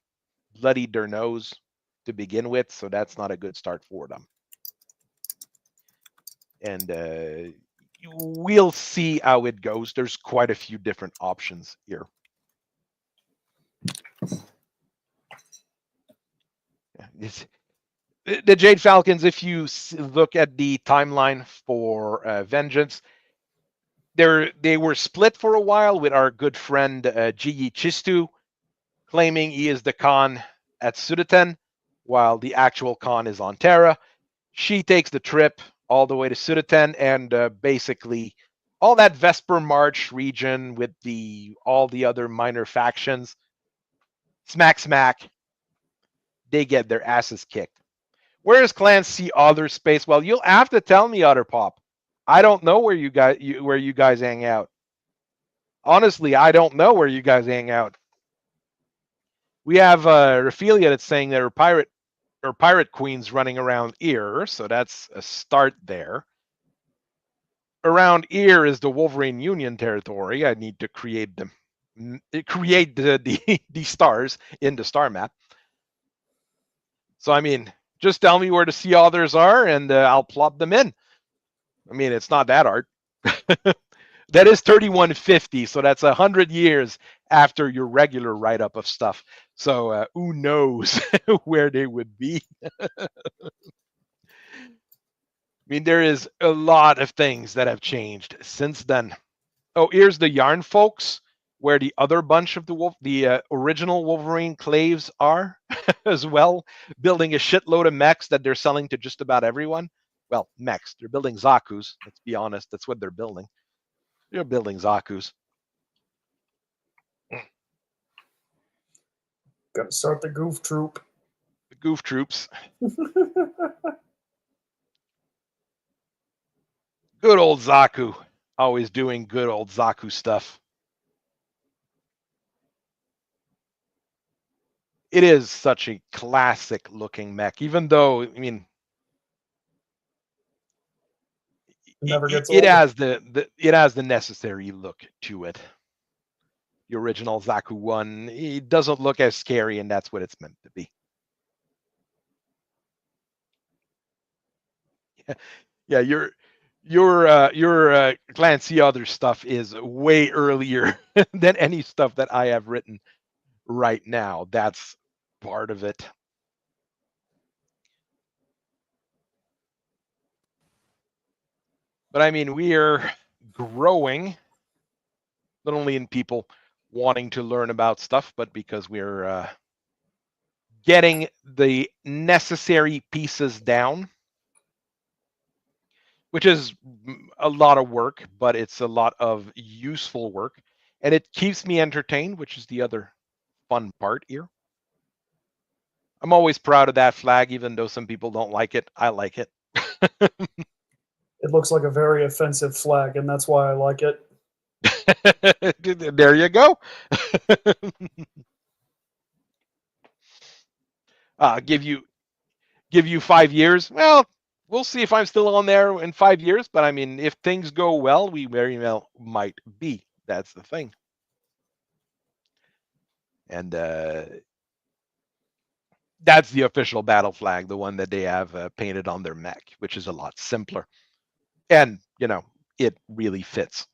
bloodied their nose to begin with, so that's not a good start for them. And we'll see how it goes. There's quite a few different options here. The Jade Falcons, if you look at the timeline for Vengeance, they were split for a while with our good friend Jiyi Chistu, claiming he is the Khan at Sudeten, while the actual Khan is on Terra. She takes the trip all the way to Sudeten, and basically all that Vesper March region with all the other minor factions, smack, they get their asses kicked. Whereas clans see other space, well, you'll have to tell me, Otterpop. I don't know where you guys hang out. Honestly, I don't know where you guys hang out. We have Raphelia that's saying that her pirate queen's running around here, so that's a start there. Around here is the Wolverine Union territory. I need to create the stars in the star map. So I mean, just tell me where the sea others are, and I'll plop them in. I mean, it's not that hard. That is 3150, so that's 100 years after your regular write-up of stuff. So who knows where they would be? I mean, there is a lot of things that have changed since then. Oh, here's the Yarn folks, where the other bunch of the original Wolverine claves are as well, building a shitload of mechs that they're selling to just about everyone. Well, mechs. They're building Zaku's. Let's be honest. That's what they're building. They're building Zaku's. Gotta start the Goof Troop. The Goof Troops. Good old Zaku. Always doing good old Zaku stuff. It is such a classic looking mech, even though, I mean, it has the necessary look to it. The original Zaku 1, it doesn't look as scary, and that's what it's meant to be. Yeah, your Clan Sea Other stuff is way earlier than any stuff that I have written right now. That's part of it. But I mean, we are growing, not only in people wanting to learn about stuff, but because we're getting the necessary pieces down, which is a lot of work, but it's a lot of useful work. And it keeps me entertained, which is the other fun part here. I'm always proud of that flag, even though some people don't like it. I like it. It looks like a very offensive flag, and that's why I like it. There you go. Give you 5 years. Well, we'll see if I'm still on there in 5 years. But I mean, if things go well, we very well might be. That's the thing. And that's the official battle flag, the one that they have painted on their mech, which is a lot simpler. And, it really fits.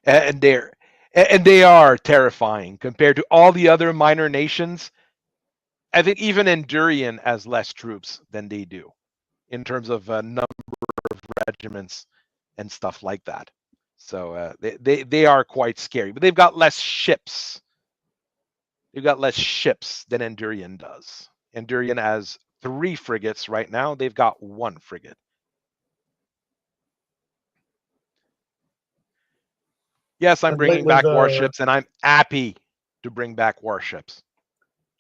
and they are terrifying compared to all the other minor nations. I think even Endurian has less troops than they do in terms of number of regiments and stuff like that. So they are quite scary, but they've got less ships. They've got less ships than Endurian does. Endurian has 3 frigates right now. They've got 1 frigate. Yes, I'm And bringing lately, back warships, and I'm happy to bring back warships.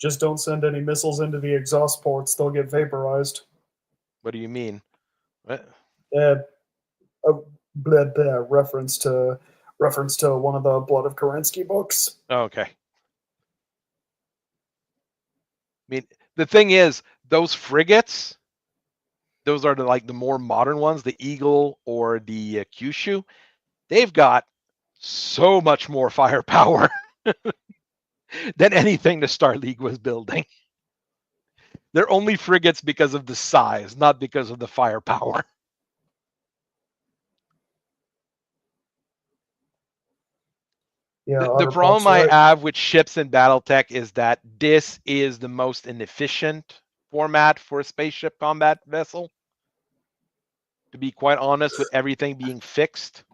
just don't send any missiles into the exhaust ports; they'll get vaporized. What do you mean? What? Uh, a blah, blah, reference to one of the Blood of Kerensky books. Oh, okay. I mean, the thing is, those frigates, those are the more modern ones, the Eagle or the Kyushu. They've got so much more firepower than anything the Star League was building. They're only frigates because of the size, not because of the firepower. Yeah, The problem Otterpop's I right. have with ships in Battletech is that this is the most inefficient format for a spaceship combat vessel. To be quite honest, with everything being fixed.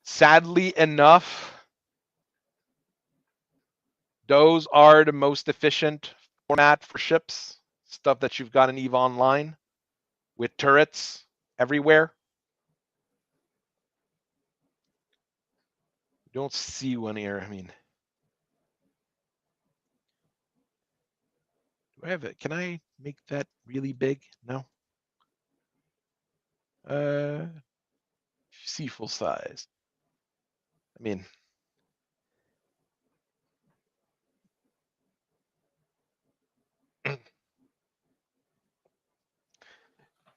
Sadly enough, those are the most efficient format for ships. Stuff that you've got in EVE Online with turrets everywhere. You don't see one here. I mean, do I have it? Can I make that really big? No. See full size. I mean,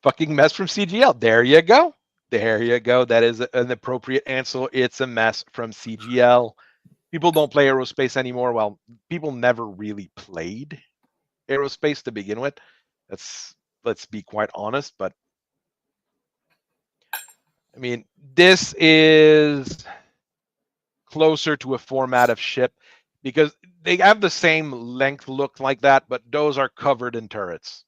fucking mess from CGL. There you go. There you go. That is an appropriate answer. It's a mess from CGL. People don't play aerospace anymore. Well, people never really played aerospace to begin with. Let's be quite honest. But I mean, this is closer to a format of ship because they have the same length look like that, but those are covered in turrets.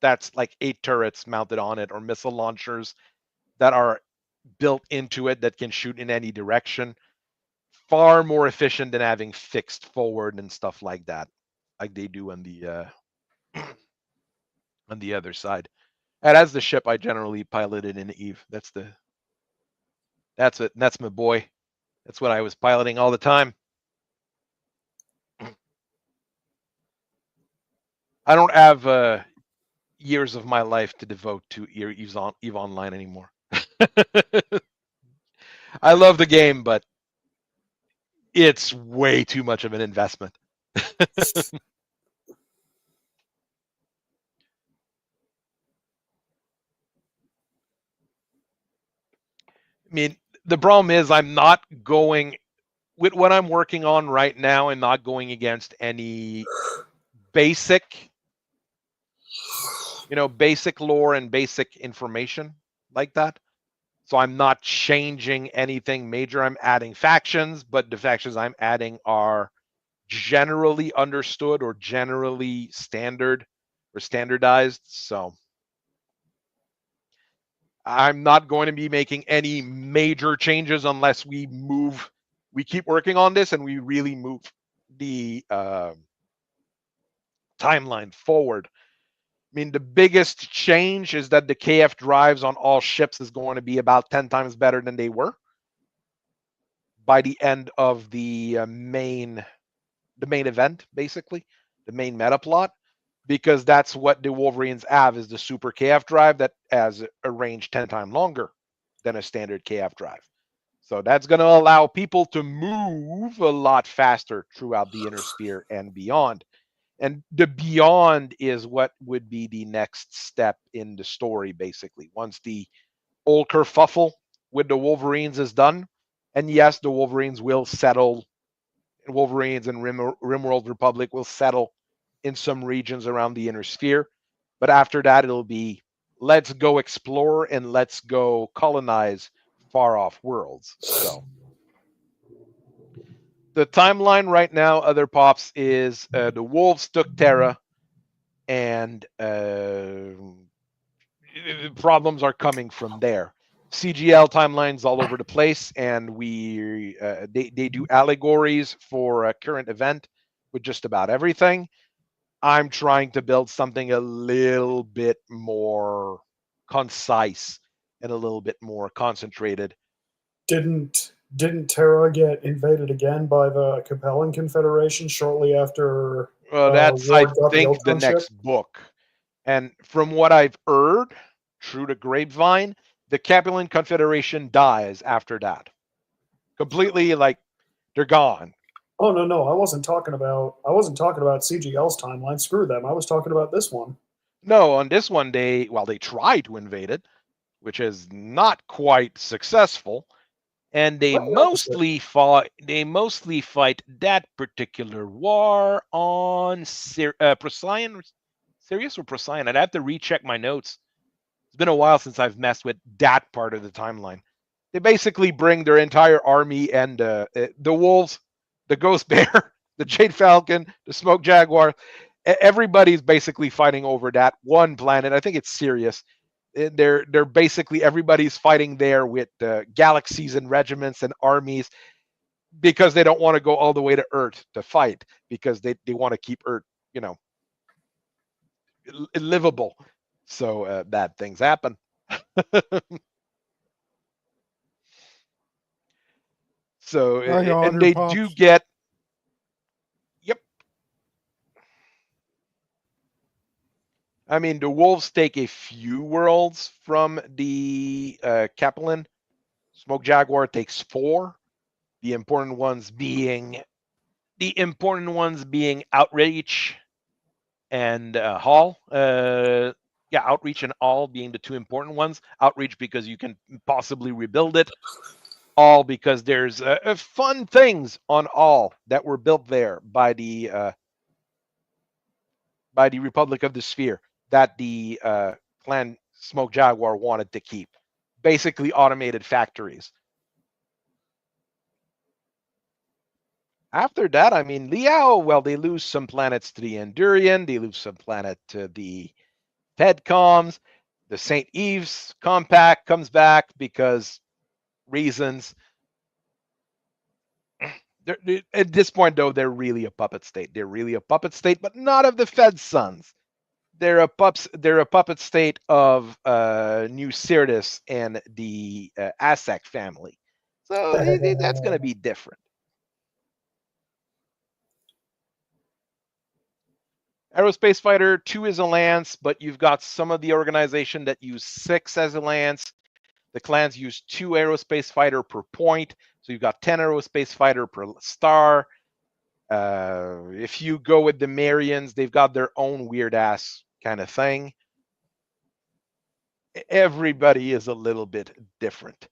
That's like 8 turrets mounted on it or missile launchers that are built into it that can shoot in any direction. Far more efficient than having fixed forward and stuff like that, like they do on the on the other side. And as the ship I generally piloted in Eve. That's it. That's my boy. That's what I was piloting all the time. I don't have years of my life to devote to Eve Online anymore. I love the game, but it's way too much of an investment. I mean, the problem is I'm not going with what I'm working on right now and not going against any basic, basic lore and basic information like that. So I'm not changing anything major. I'm adding factions, but the factions I'm adding are generally understood or generally standard or standardized. So I'm not going to be making any major changes unless we keep working on this and we really move the timeline forward. I mean, the biggest change is that the KF drives on all ships is going to be about 10 times better than they were by the end of the main event, basically, the main meta plot, because that's what the Wolverines have is the super KF drive that has a range 10 times longer than a standard KF drive. So that's going to allow people to move a lot faster throughout the inner sphere and beyond. And the beyond is what would be the next step in the story, basically. Once the old kerfuffle with the Wolverines is done, and yes, the Wolverines will settle, Wolverines and Rimworld Republic will settle in some regions around the inner sphere. But after that, it'll be let's go explore and let's go colonize far off worlds. So the timeline right now, other pops, is the wolves took Terra, and problems are coming from there. CGL timelines all over the place, and they do allegories for a current event with just about everything. I'm trying to build something a little bit more concise and a little bit more concentrated. Didn't Terra get invaded again by the Capellan Confederation shortly after Well, that's, I Ward got the think, the Ultron ship? next book. And from what I've heard, through the grapevine, the Capellan Confederation dies after that. Completely, like, they're gone. Oh no, I wasn't talking about CGL's timeline. Screw them. I was talking about this one. No, on this one, they try to invade it, which is not quite successful. And they Quite the opposite. mostly fight that particular war on Procyon, Sirius or Procyon. I'd have to recheck my notes. It's been a while since I've messed with that part of the timeline. They basically bring their entire army and the wolves, the Ghost Bear, the Jade Falcon, the Smoke Jaguar. Everybody's basically fighting over that one planet. I think it's Sirius. They're basically, everybody's fighting there with galaxies and regiments and armies, because they don't want to go all the way to Earth to fight, because they want to keep Earth, livable. So bad things happen. So, Hi, and they Pops. do get, yep. I mean, the wolves take a few worlds from the Capellan. Smoke Jaguar takes 4. The important ones being Outreach and Hall. Outreach and All being the 2 important ones. Outreach because you can possibly rebuild it. All because there's fun things on All that were built there by the Republic of the Sphere that the clan Smoke Jaguar wanted to keep. Basically automated factories. After that, I mean, Liao, well, they lose some planets to the Endurian. They lose some planet to the Fedcoms. The St. Eve's Compact comes back because reasons. At this point, though, they're really a puppet state. They're really a puppet state, but not of the Fed sons. They're a puppet state of New Cyrtis and the Asek family. So that's going to be different. Aerospace Fighter 2 is a lance, but you've got some of the organization that use 6 as a lance. The clans use 2 Aerospace Fighter per point, so you've got 10 Aerospace Fighter per star. If you go with the Marians, they've got their own weird ass kind of thing. Everybody is a little bit different.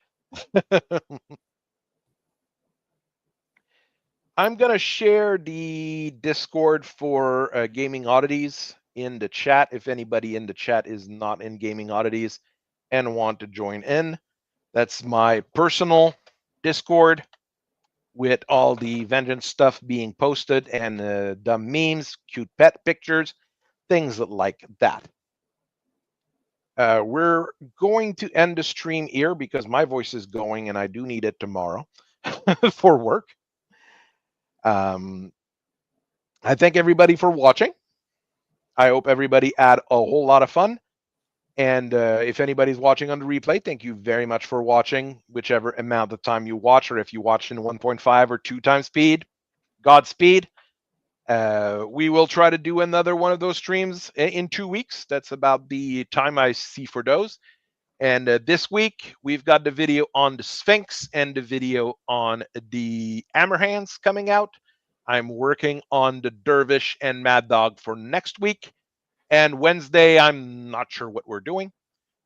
I'm going to share the Discord for Gaming Oddities in the chat if anybody in the chat is not in Gaming Oddities and want to join in. That's my personal Discord with all the Vengeance stuff being posted and dumb memes, cute pet pictures, things like that. We're going to end the stream here because my voice is going and I do need it tomorrow for work. I thank everybody for watching. I hope everybody had a whole lot of fun. And if anybody's watching on the replay, thank you very much for watching, whichever amount of time you watch, or if you watched in 1.5 or 2 times speed, Godspeed. We will try to do another one of those streams in 2 weeks. That's about the time I see for those. And this week, we've got the video on the Sphinx and the video on the Hammerhands coming out. I'm working on the Dervish and Mad Dog for next week. And Wednesday, I'm not sure what we're doing,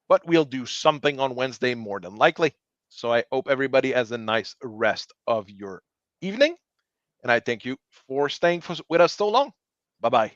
but we'll do something on Wednesday more than likely. So I hope everybody has a nice rest of your evening. And I thank you for staying with us so long. Bye-bye.